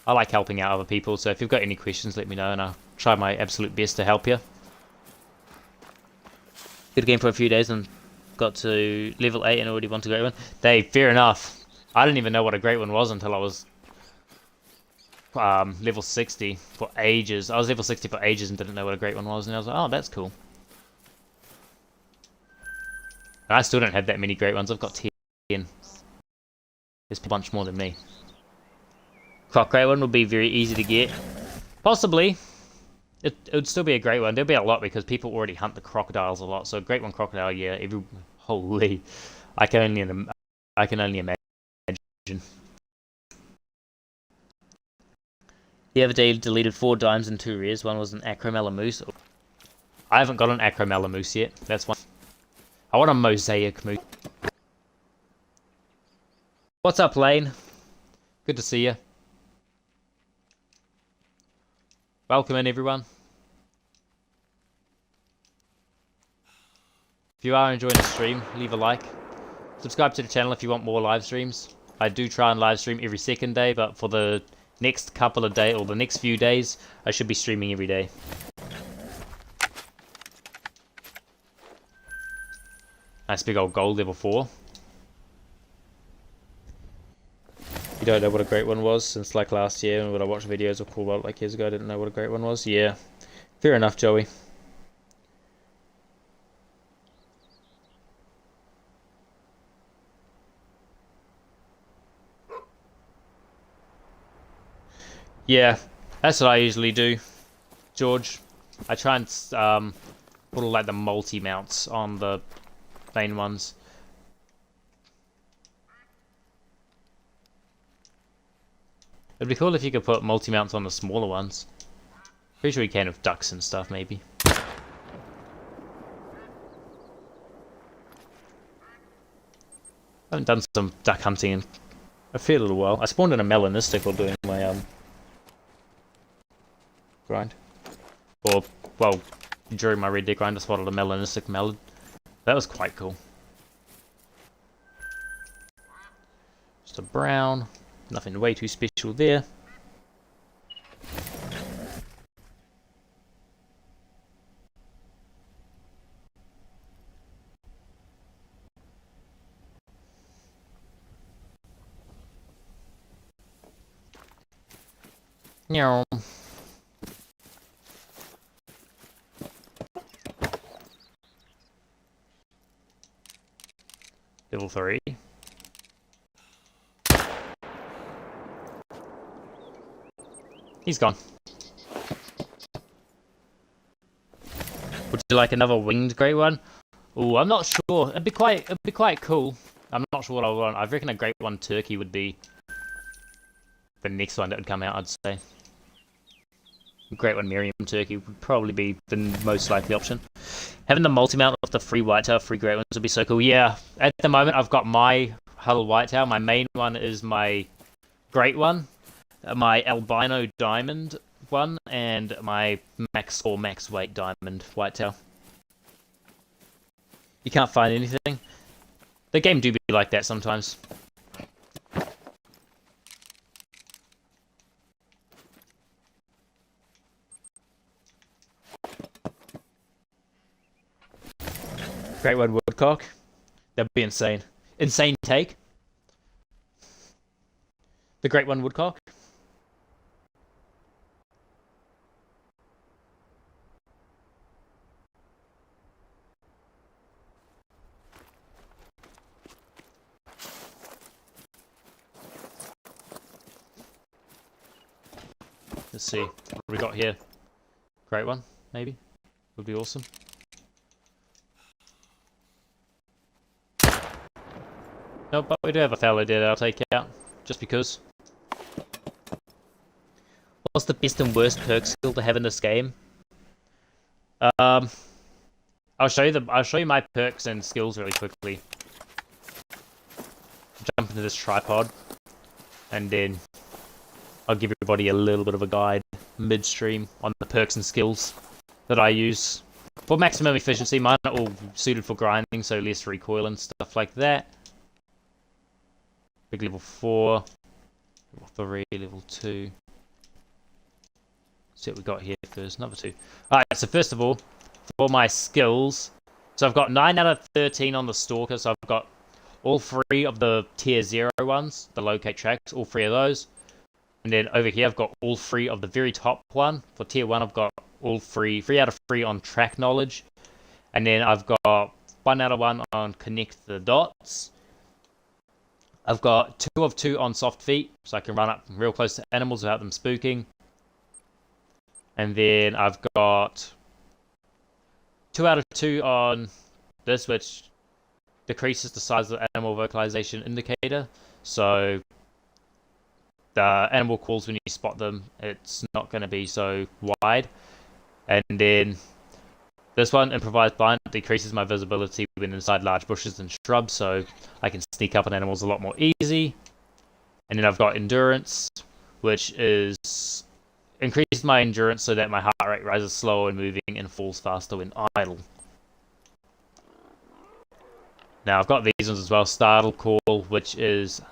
I like helping out other people, so if you've got any questions, let me know, and I'll try my absolute best to help you. Good game for a few days and got to level 8 and already want a great one. Fair enough. I didn't even know what a great one was until I was level 60 for ages. I was level 60 for ages and didn't know what a great one was, and I was like, oh, that's cool. I still don't have that many great ones. I've got 10. There's a bunch more than me. Croc great one would be very easy to get. Possibly. It would still be a great one. There'll be a lot because people already hunt the crocodiles a lot. So a great one crocodile, yeah. Holy, I can only imagine. The other day, deleted 4 dimes and 2 rares. One was an acromella moose. I haven't got an acromella moose yet. That's one. I want a mosaic moose. What's up, Lane? Good to see you. Welcome in, everyone. If you are enjoying the stream, leave a like. Subscribe to the channel if you want more live streams. I do try and live stream every second day, but for the next couple of days, or the next few days, I should be streaming every day. Nice big old gold, level 4. You don't know what a great one was since like last year, and when I watched videos of Cool World like years ago, I didn't know what a great one was. Yeah, fair enough, Joey. Yeah, that's what I usually do, George. I try and put all like the multi-mounts on the main ones. It'd be cool if you could put multi-mounts on the smaller ones. Pretty sure you can with ducks and stuff, maybe. I haven't done some duck hunting in a fair little while. I spawned in a melanistic while doing my grind. Or, well, during my red deer grind I spotted a melanistic melon. That was quite cool. Just a brown. Nothing way too special there. Meow. Level 3. He's gone. Would you like another winged grey one? Oh, I'm not sure. It'd be quite cool. I'm not sure what I want. I reckon a great one turkey would be the next one that would come out, I'd say. Great one Miriam turkey would probably be the most likely option. Having the multi-mount of the free whitetail, free great ones would be so cool. Yeah, at the moment I've got my huddle whitetail. My main one is my great one, my albino diamond one, and my max score, max weight diamond whitetail. You can't find anything. The game do be like that sometimes. Great one woodcock. That'd be insane. Insane take. The great one woodcock. Let's see what we got here. Great one, maybe. Would be awesome. No, but we do have a fallow deer that I'll take out, just because. What's the best and worst perk skill to have in this game? I'll show you my perks and skills really quickly. Jump into this tripod, and then I'll give everybody a little bit of a guide midstream on the perks and skills that I use for maximum efficiency. Mine are all suited for grinding, so less recoil and stuff like that. Big level 4, level 3, level 2. See what we got here first. Another 2. Alright, so first of all, for my skills, so I've got 9 out of 13 on the Stalker, so I've got all 3 of the tier 0 ones, the locate tracks, all 3 of those. And then over here I've got all 3 of the very top one. For tier 1 I've got all 3 out of 3 on track knowledge. And then I've got 1 out of 1 on connect the dots. I've got 2 of 2 on soft feet, so I can run up real close to animals without them spooking. And then I've got 2 out of 2 on this, which decreases the size of the animal vocalization indicator. So the animal calls when you spot them, it's not going to be so wide. And then this one, improvised blind, decreases my visibility when inside large bushes and shrubs, so I can sneak up on animals a lot more easy. And then I've got endurance, which is increased my endurance so that my heart rate rises slower when moving and falls faster when idle. Now I've got these ones as well. Startle call, which is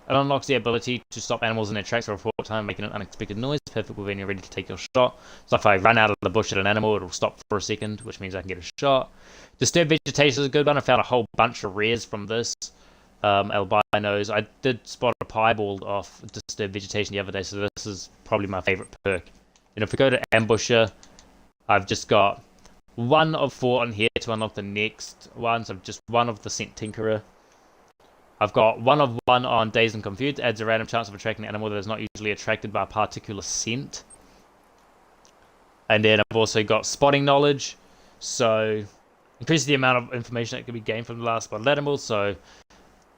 it unlocks the ability to stop animals in their tracks for a short time, making an unexpected noise, perfect when you're ready to take your shot. So if I run out of the bush at an animal, it'll stop for a second, which means I can get a shot. Disturb vegetation is a good one. I found a whole bunch of rares from this. Albinos. I did spot a piebald off disturb vegetation the other day, so this is probably my favorite perk. And if we go to ambusher, I've just got 1 of 4 on here to unlock the next one, so just 1 of the scent tinkerer. I've got 1 of 1 on Dazed and Confused. Adds a random chance of attracting an animal that is not usually attracted by a particular scent. And then I've also got Spotting Knowledge. So, increases the amount of information that can be gained from the last spotted animal. So,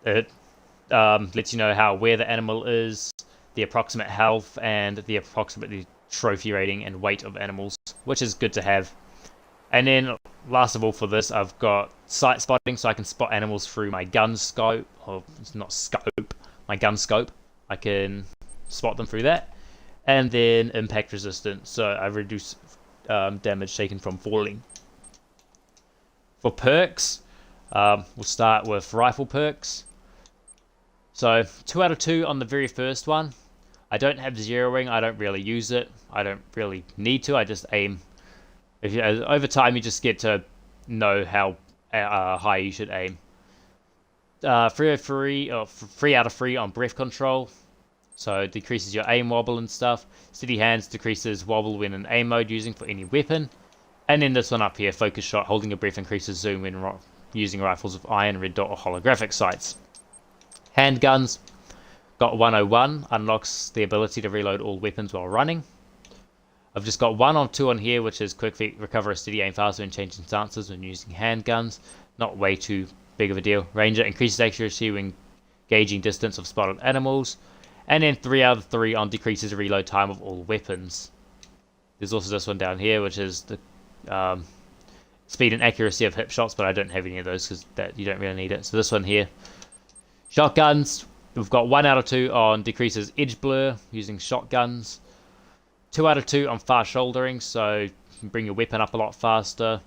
it lets you know where the animal is, the approximate health, and the approximate trophy rating and weight of animals, which is good to have. And then last of all for this, I've got sight spotting, so I can spot animals through my gun scope, or it's not scope, my gun scope. I can spot them through that. And then impact resistance, so I reduce damage taken from falling. For perks, we'll start with rifle perks. So 2 out of 2 on the very first one. I don't have zeroing, I don't really use it. I don't really need to, I just aim. Over time you just get to know how high you should aim. 3 out of 3 on breath control. So it decreases your aim wobble and stuff. Steady hands decreases wobble when in aim mode using for any weapon. And then this one up here, focus shot, holding your breath increases zoom when using rifles with iron, red dot or holographic sights. Handguns, got 101, unlocks the ability to reload all weapons while running. I've just got 1 or 2 on here, which is quick feet, recover a steady aim faster and changing stances when using handguns. Not way too big of a deal. Ranger increases accuracy when gauging distance of spotted animals. And then 3 out of 3 on decreases reload time of all weapons. There's also this one down here, which is the speed and accuracy of hip shots, but I don't have any of those because that you don't really need it. So this one here. Shotguns, we've got 1 out of 2 on decreases edge blur using shotguns. 2 out of 2 on fast shouldering, so you can bring your weapon up a lot faster.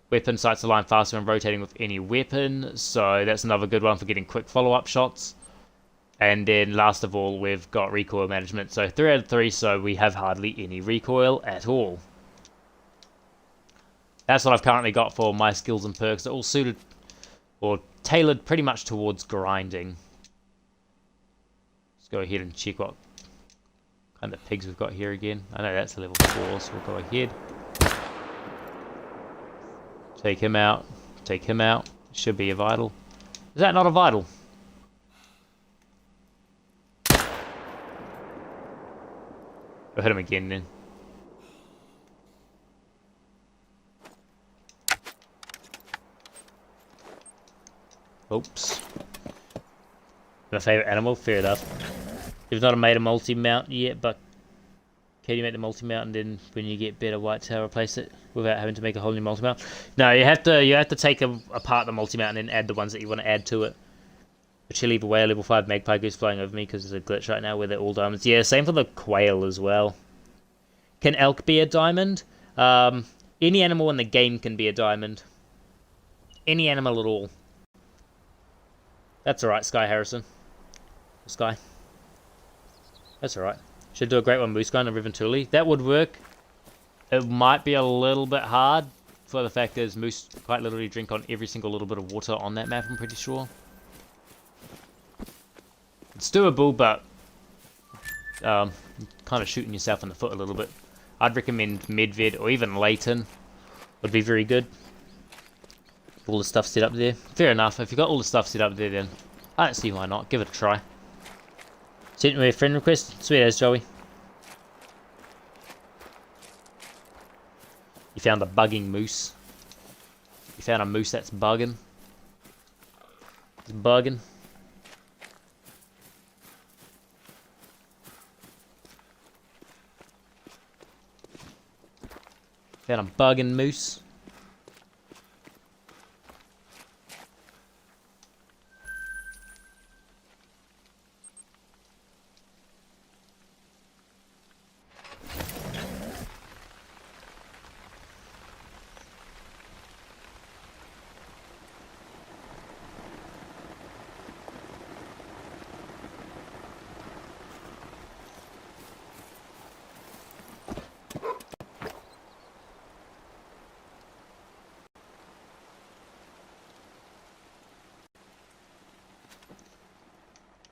Weapon sights align faster when rotating with any weapon, so that's another good one for getting quick follow-up shots. And then last of all, we've got recoil management, so 3 out of 3, so we have hardly any recoil at all. That's what I've currently got for my skills and perks. They're all suited or tailored pretty much towards grinding. Let's go ahead and check what kind of pigs we've got here again. I know that's a level 4, so we'll go ahead. Take him out. Take him out. Should be a vital. Is that not a vital? I'll hit him again then. Oops. My favourite animal? Fair enough. You've not made a multi-mount yet, but can you make the multi-mount and then when you get better whitetail replace it without having to make a whole new multi-mount? No, you have to take apart the multi-mount and then add the ones that you want to add to it. A chili away, a level 5 magpie goose flying over me because there's a glitch right now where they're all diamonds. Yeah, same for the quail as well. Can elk be a diamond? Any animal in the game can be a diamond. Any animal at all. That's alright, Sky Harrison. Sky. That's alright. Should do a great one, Moose Guy and Riventuli. That would work. It might be a little bit hard, for the fact is moose quite literally drink on every single little bit of water on that map, I'm pretty sure. It's doable, but kind of shooting yourself in the foot a little bit. I'd recommend Medved or even Leighton would be very good. All the stuff set up there. Fair enough, if you've got all the stuff set up there, then I don't see why not. Give it a try. Sent me a friend request. Sweet as, Joey. You found a bugging moose. You found a moose that's bugging. It's bugging. Found a bugging moose.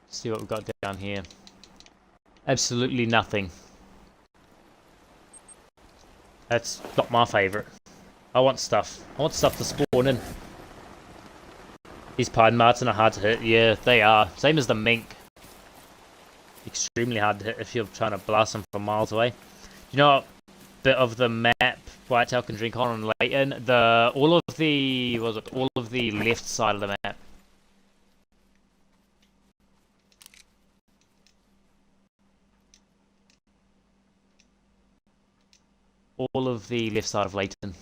See what we've got down here. Absolutely nothing. That's not my favourite. I want stuff. I want stuff to spawn in. These pine marten are hard to hit. Yeah, they are. Same as the mink. Extremely hard to hit if you're trying to blast them from miles away. You know what bit of the map whitetail can drink on Leighton? All of the left side of the map. All of the left side of Leighton.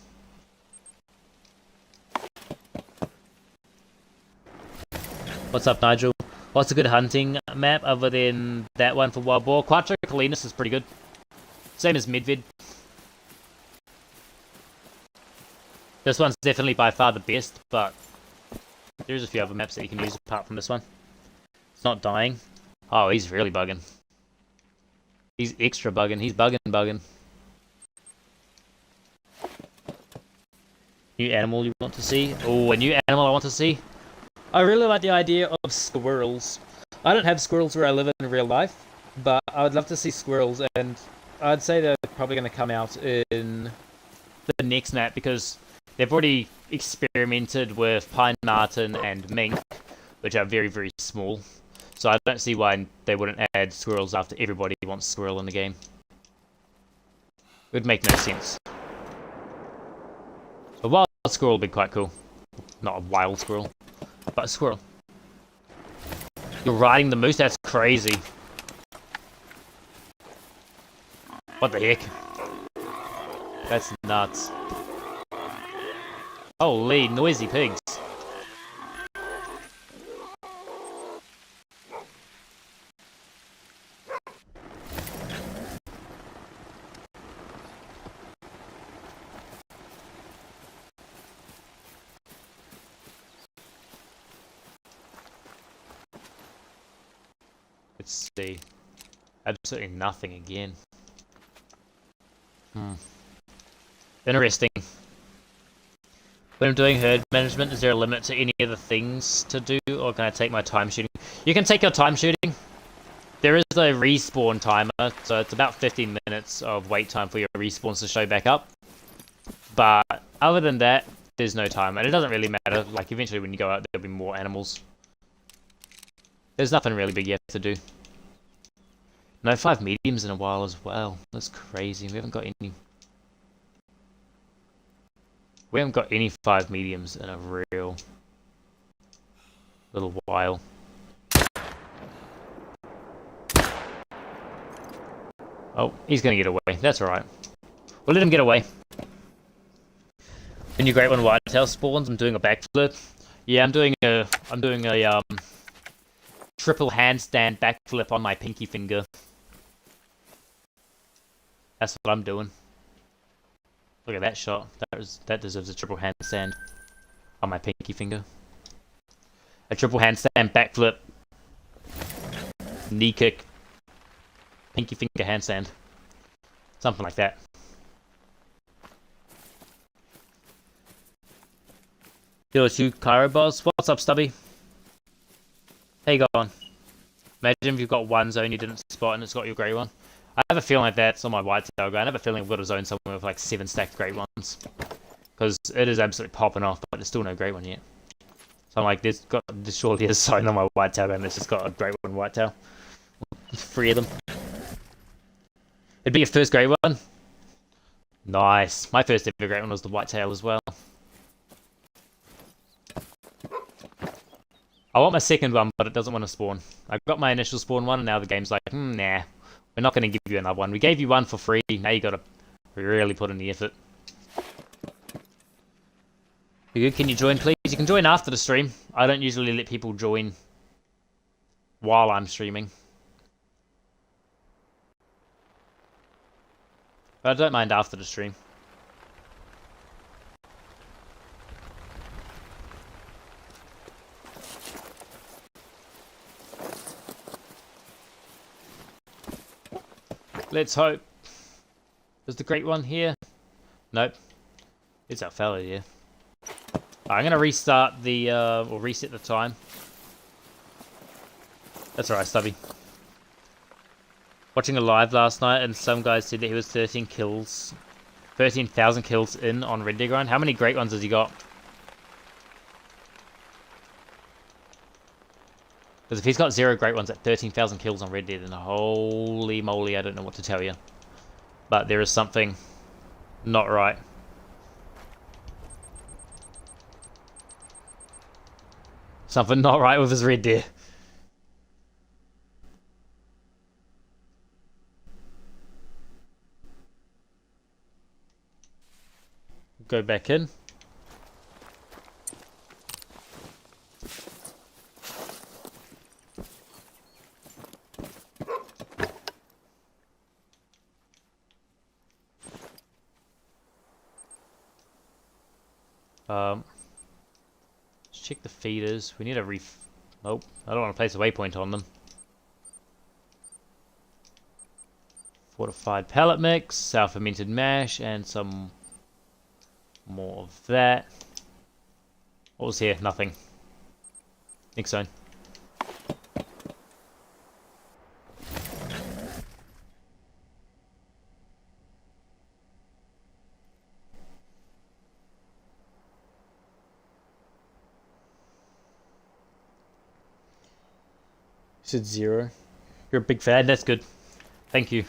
What's up, Nigel? What's a good hunting map other than that one for Wild Boar? Quattro Colinas is pretty good. Same as Midvid. This one's definitely by far the best, but there's a few other maps that you can use apart from this one. It's not dying. Oh, he's really bugging. He's extra bugging. He's bugging. New animal you want to see? Oh, a new animal I want to see? I really like the idea of squirrels. I don't have squirrels where I live in real life, but I would love to see squirrels, and I'd say they're probably going to come out in the next map because they've already experimented with pine marten and mink, which are very, very small. So I don't see why they wouldn't add squirrels after everybody wants squirrel in the game. It would make no sense. A wild squirrel would be quite cool. Not a wild squirrel, but a squirrel. You're riding the moose? That's crazy. What the heck? That's nuts. Holy noisy pigs. Let's see. Absolutely nothing again. Interesting. When I'm doing herd management, is there a limit to any of the things to do, or can I take my time shooting? You can take your time shooting. There is a respawn timer, so it's about 15 minutes of wait time for your respawns to show back up. But other than that, there's no time, and it doesn't really matter. Like, eventually when you go out, there'll be more animals. There's nothing really big yet to do. No 5 mediums in a while as well. That's crazy. We haven't got any... We haven't got any 5 mediums in a real little while. Oh, he's gonna get away. That's alright. We'll let him get away. When your great one whitetail spawns, I'm doing a backflip. Yeah, I'm doing a triple handstand backflip on my pinky finger. That's what I'm doing. Look at that shot. That deserves a triple handstand on my pinky finger. A triple handstand backflip, knee kick, pinky finger handstand, something like that. Yo, two Cairo boss. What's up, Stubby? How you going? Imagine if you've got one zone you didn't spot and it's got your grey one. I have a feeling like that's on my whitetail guy. I have a feeling I've got a zone somewhere with like 7 stacked great ones. Because it is absolutely popping off, but there's still no great one yet. So I'm like, there's surely a zone on my whitetail guy and it's just got a great one whitetail. 3 of them. It'd be your first great one. Nice. My first ever great one was the whitetail as well. I want my second one, but it doesn't want to spawn. I got my initial spawn one, and now the game's like, nah. We're not going to give you another one. We gave you one for free. Now you got to really put in the effort. You good? Can you join, please? You can join after the stream. I don't usually let people join while I'm streaming. But I don't mind after the stream. Let's hope. Is the great one here? Nope. It's that fella here. I'm gonna restart the or reset the time. That's alright, Stubby. Watching a live last night and some guy said that he was 13,000 kills in on Red Dead Grind. How many great ones has he got? Because if he's got 0 great ones at 13,000 kills on Red Dead, then holy moly, I don't know what to tell you. But there is something not right. Something not right with his Red Dead. Go back in. Let's check the feeders. We need a Nope, I don't want to place a waypoint on them. Fortified pellet mix, sour fermented mash, and some more of that. What was here? Nothing. Next zone. You said 0. You're a big fan. That's good. Thank you.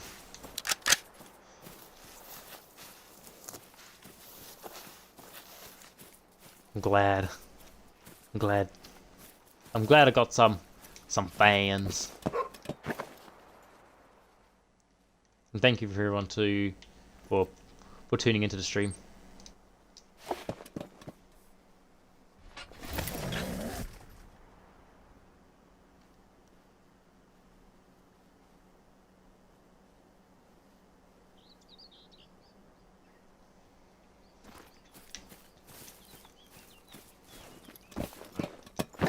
I'm glad. I'm glad I got some fans. And thank you for everyone for tuning into the stream.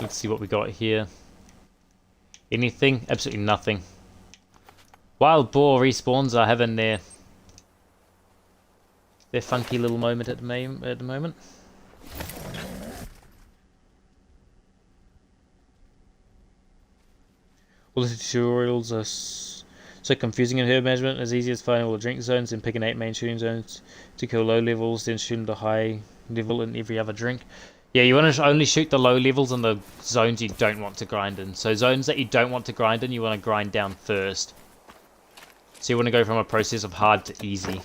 Let's see what we got here. Anything? Absolutely nothing. Wild boar respawns are having their funky little moment at the moment. All the tutorials are so confusing in herb management. As easy as finding all the drink zones and picking 8 main shooting zones to kill low levels, then shoot them to high level in every other drink. Yeah, you want to only shoot the low levels in the zones you don't want to grind in. So zones that you don't want to grind in, you want to grind down first. So you want to go from a process of hard to easy.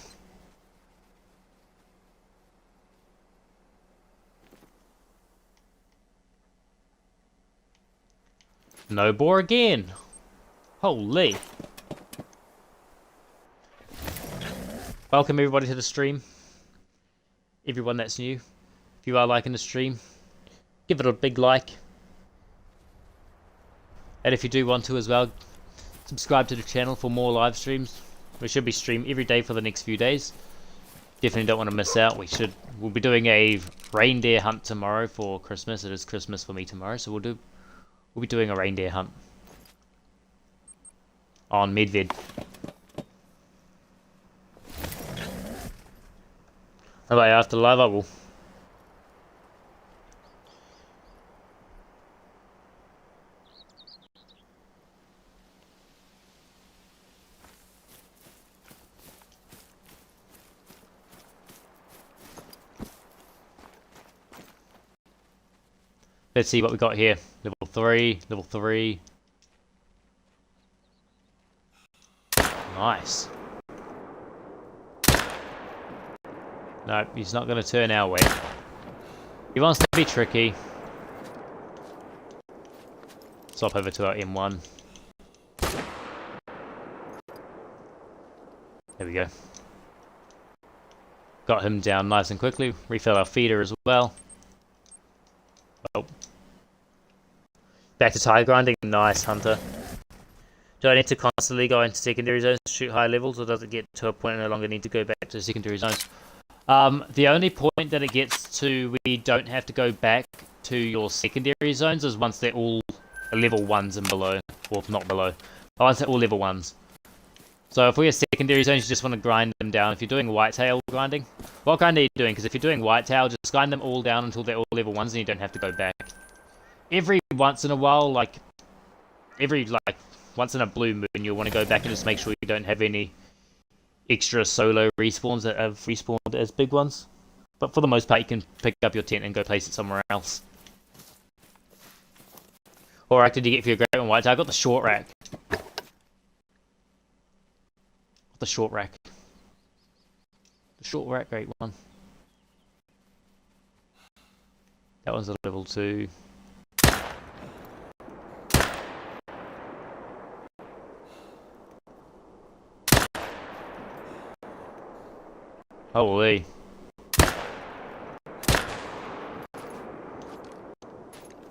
No boar again. Holy. Welcome everybody to the stream. Everyone that's new. If you are liking the stream, give it a big like. And if you do want to as well, subscribe to the channel for more live streams. We should be streaming every day for the next few days. Definitely don't want to miss out. We'll be doing a reindeer hunt tomorrow for Christmas. It is Christmas for me tomorrow, so we'll be doing a reindeer hunt on Medved. Alright, after the live I will. Let's see what we got here. Level 3, level 3. Nice. No, he's not going to turn our way. He wants to be tricky. Swap over to our M1. There we go. Got him down nice and quickly. Refill our feeder as well. Oh. Back to tire grinding. Nice, Hunter. Do I need to constantly go into secondary zones to shoot high levels, or does it get to a point I no longer need to go back to secondary zones? The only point that it gets to we don't have to go back to your secondary zones is once they're all level 1s and below. Or not below. Once they're all level 1s. So if we have secondary zones, you just want to grind them down. If you're doing whitetail grinding, what grind are you doing? Because if you're doing whitetail, just grind them all down until they're all level 1s and you don't have to go back. Every once in a while, once in a blue moon, you'll want to go back and just make sure you don't have any extra solo respawns that have respawned as big ones. But for the most part, you can pick up your tent and go place it somewhere else. What rack did you get for your great one whitetail? I got the short rack. The short rack. The short rack, great one. That one's a level 2. Holy.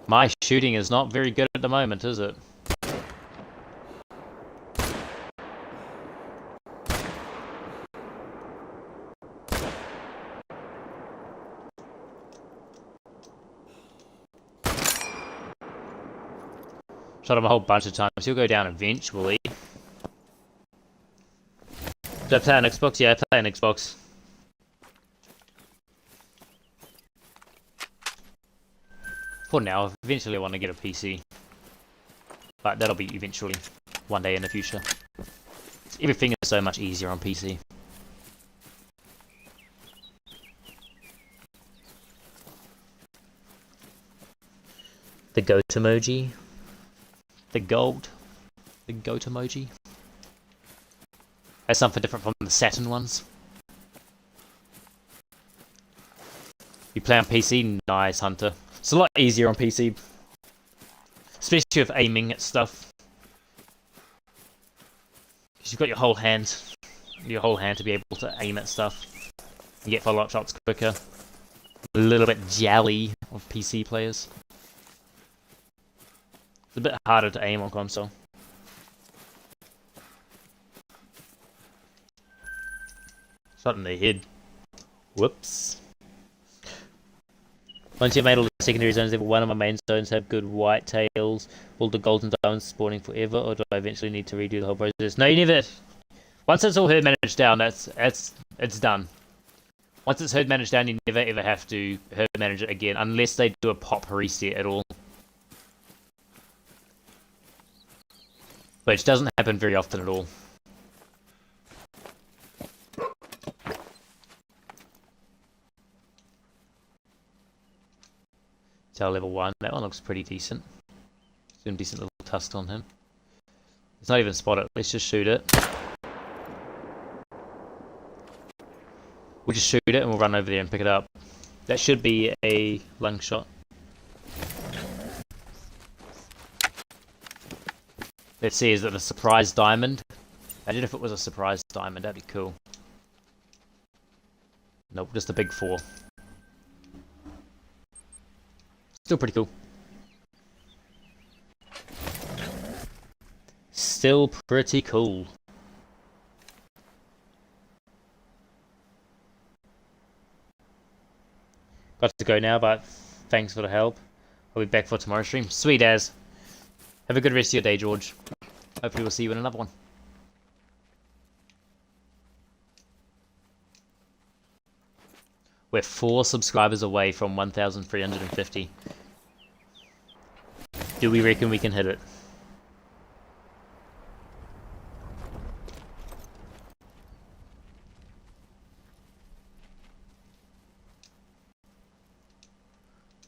My shooting is not very good at the moment, is it? Shot him a whole bunch of times. He'll go down eventually. Do I play on Xbox? Yeah, I play on Xbox. For now, eventually I want to get a PC. But that'll be eventually. One day in the future. Everything is so much easier on PC. The goat emoji. The goat. The goat emoji. That's something different from the Saturn ones. You play on PC? Nice, Hunter. It's a lot easier on PC. Especially with aiming at stuff. Because you've got your whole hand. Your whole hand to be able to aim at stuff. You get follow-up shots quicker. A little bit jolly of PC players. It's a bit harder to aim on console. Shot in the head. Whoops. Once you've made all the secondary zones, every one of my main zones have good white tails. Will the golden diamonds spawning forever, or do I eventually need to redo the whole process? No, you never. Once it's all herd managed down, it's done. Once it's herd managed down, you never ever have to herd manage it again, unless they do a pop reset at all. Which doesn't happen very often at all. Tail level 1, that one looks pretty decent. Some decent little tusk on him. It's not even spotted, let's just shoot it. We'll just shoot it and we'll run over there and pick it up. That should be a lung shot. Let's see, is it a surprise diamond? Imagine if it was a surprise diamond, that'd be cool. Nope, just a big 4. Still pretty cool. Still pretty cool. Got to go now, but thanks for the help. I'll be back for tomorrow's stream. Sweet as. Have a good rest of your day, George. Hopefully we'll see you in another one. We're 4 subscribers away from 1,350. Do we reckon we can hit it?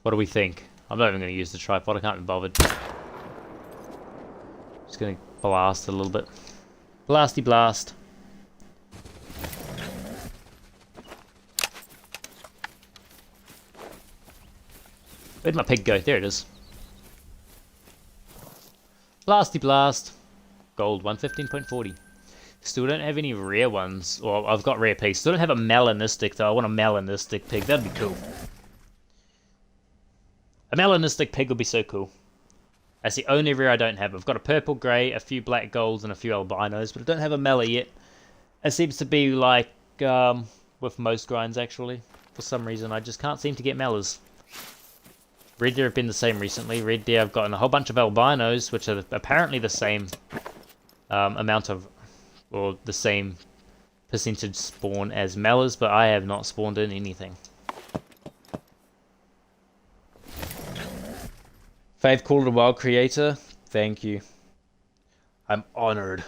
What do we think? I'm not even going to use the tripod, I can't be bothered. Just going to blast a little bit. Blasty blast. Where'd my pig go? There it is. Blasty blast. Gold 115.40. Still don't have any rare ones. Well, I've got rare pigs. Still don't have a melanistic though. I want a melanistic pig. That'd be cool. A melanistic pig would be so cool. That's the only rare I don't have. I've got a purple grey, a few black golds, and a few albinos, but I don't have a mela yet. It seems to be like with most grinds actually. For some reason, I just can't seem to get melas. Red Deer have been the same recently. Red Deer I've gotten a whole bunch of albinos, which are apparently the same amount of, or the same percentage spawn as melas, but I have not spawned in anything. Fave called a wild creator. Thank you. I'm honored. I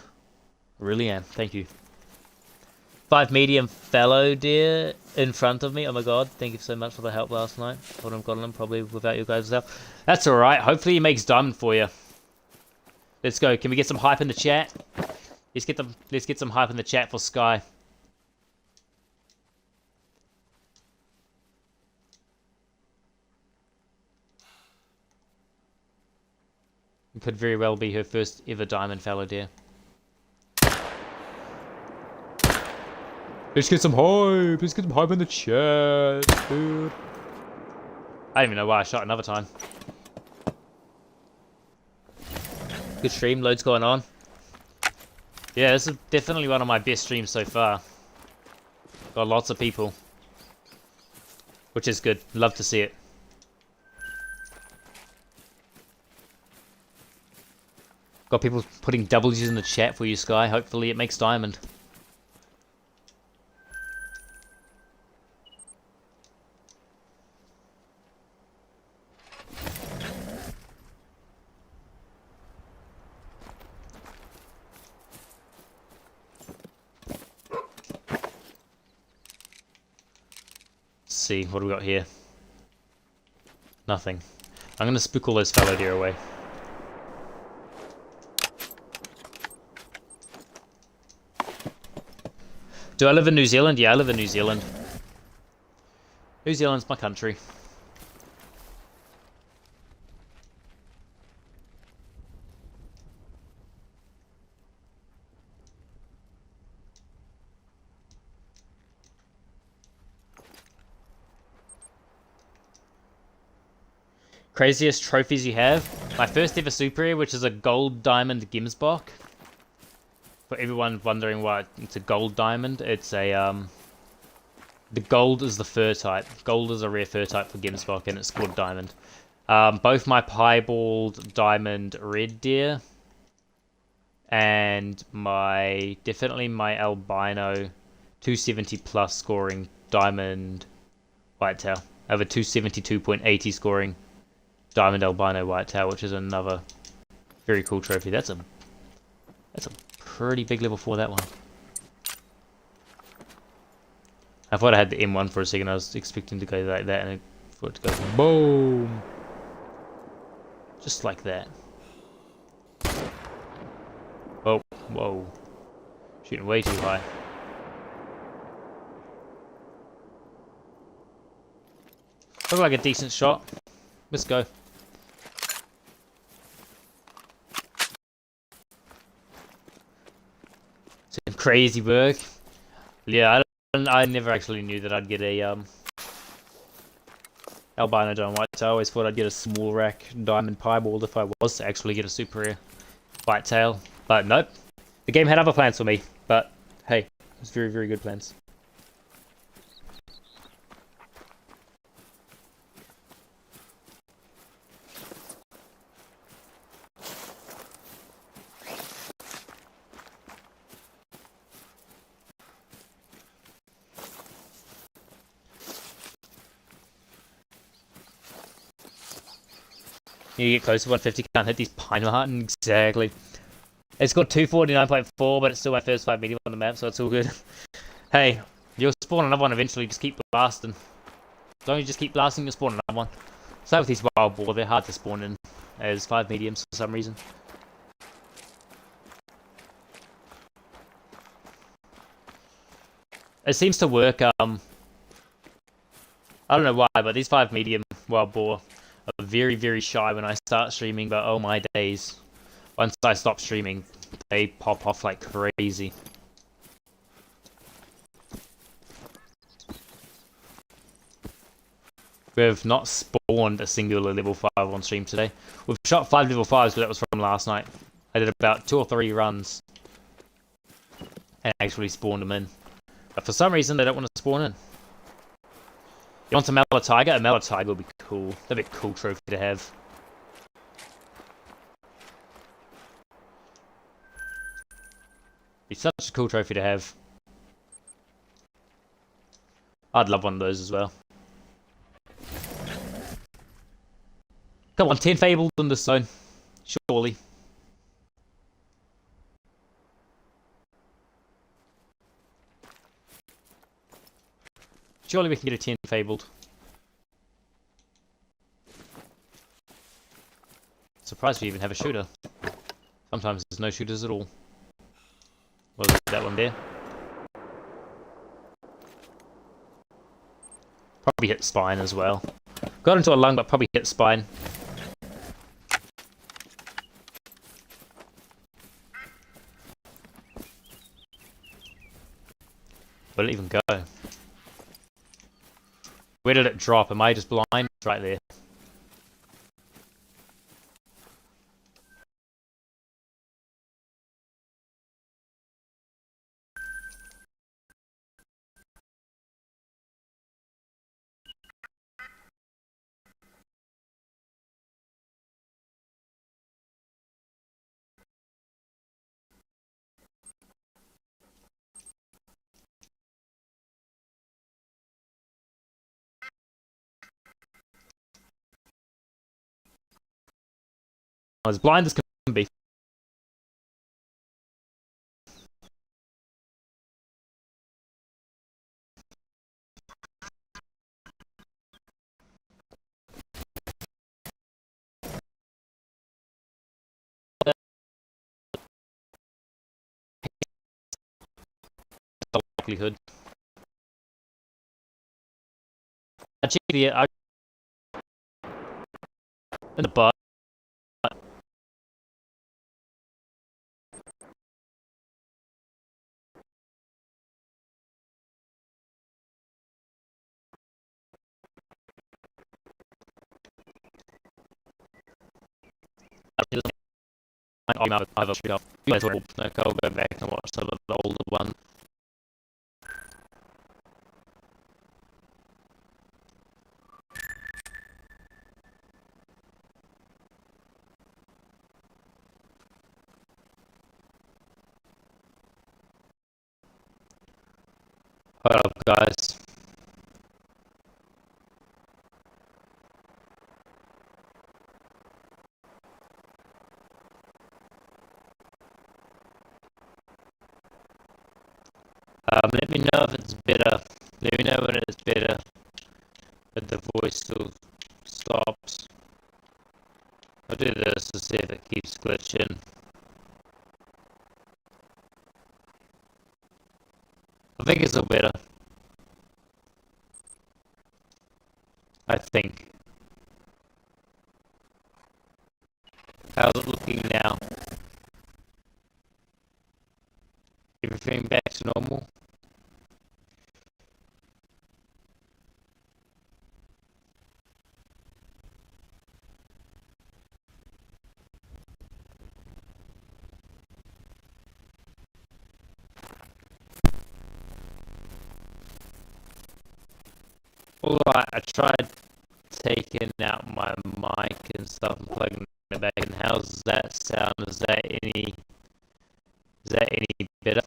really am. Thank you. 5 medium fallow deer in front of me. Oh my god, thank you so much for the help last night. Would have gotten them probably without you guys' help. That's alright. Hopefully he makes diamond for you. Let's go. Can we get some hype in the chat? Let's get some hype in the chat for Sky. It could very well be her first ever diamond fallow deer. Let's get some hype. Let's get some hype in the chat, dude. I don't even know why I shot another time. Good stream. Loads going on. Yeah, this is definitely one of my best streams so far. Got lots of people. Which is good. Love to see it. Got people putting W's in the chat for you, Sky. Hopefully it makes diamond. Let's see, what do we got here? Nothing. I'm gonna spook all those fallow deer away. Do I live in New Zealand? Yeah, I live in New Zealand. New Zealand's my country. Craziest trophies you have? My first ever super rare, which is a gold diamond Gemsbok. For everyone wondering why it's a gold diamond, it's a the gold is the fur type. Gold is a rare fur type for Gemsbok, and it's called diamond. Both my piebald diamond red deer and definitely my albino 270 plus scoring diamond whitetail. I have a 272.80 scoring diamond albino whitetail, which is another very cool trophy. That's a pretty big level 4, that one. I thought I had the M1 for a second. I was expecting to go like that, and for it to go boom, just like that. Oh, whoa, shooting way too high. Look like a decent shot. Let's go. Some crazy work. Yeah, I never actually knew that I'd get a albino diamond whitetail. I always thought I'd get a small rack diamond piebald if I was to actually get a super rare whitetail. But nope. The game had other plans for me. But hey, it was very, very good plans. You get close to 150, can't hit these pine marten. Exactly. It's got 249.4, but it's still my first 5 medium on the map, so it's all good. Hey, you'll spawn another one eventually, just keep blasting. Don't you just keep blasting, you'll spawn another one. So with these wild boar, they're hard to spawn in as 5 mediums for some reason. It seems to work, I don't know why, but these 5 medium wild boar are very, very shy when I start streaming, but oh my days. Once I stop streaming, they pop off like crazy. We've not spawned a singular level 5 on stream today. We've shot 5 level 5s, but that was from last night. I did about 2 or 3 runs and actually spawned them in. But for some reason, they don't want to spawn in. You want a Mala Tiger? A Mala Tiger would be cool. That'd be a cool trophy to have. Be such a cool trophy to have. I'd love one of those as well. Come on, 10 fabled in this zone. Surely. Surely we can get a 10 fabled. Surprised we even have a shooter. Sometimes there's no shooters at all. Well, that one there. Probably hit spine as well. Got into a lung, but probably hit spine. Where'd it even go? Where did it drop? Am I just blind? It's right there. as blind as can be. The likelihood. I checked the in the butt. I've shoot up. You guys will I'll go back and watch some of the older ones. Hold up, guys. Let me know if it's better. Let me know when it's better. But the voice still stops. I'll do this to see if it keeps glitching. I think it's all better. I think. How's it looking now? Everything back to normal? Alright, I tried taking out my mic and stuff and plugging it back in. How's that sound? Is that any better?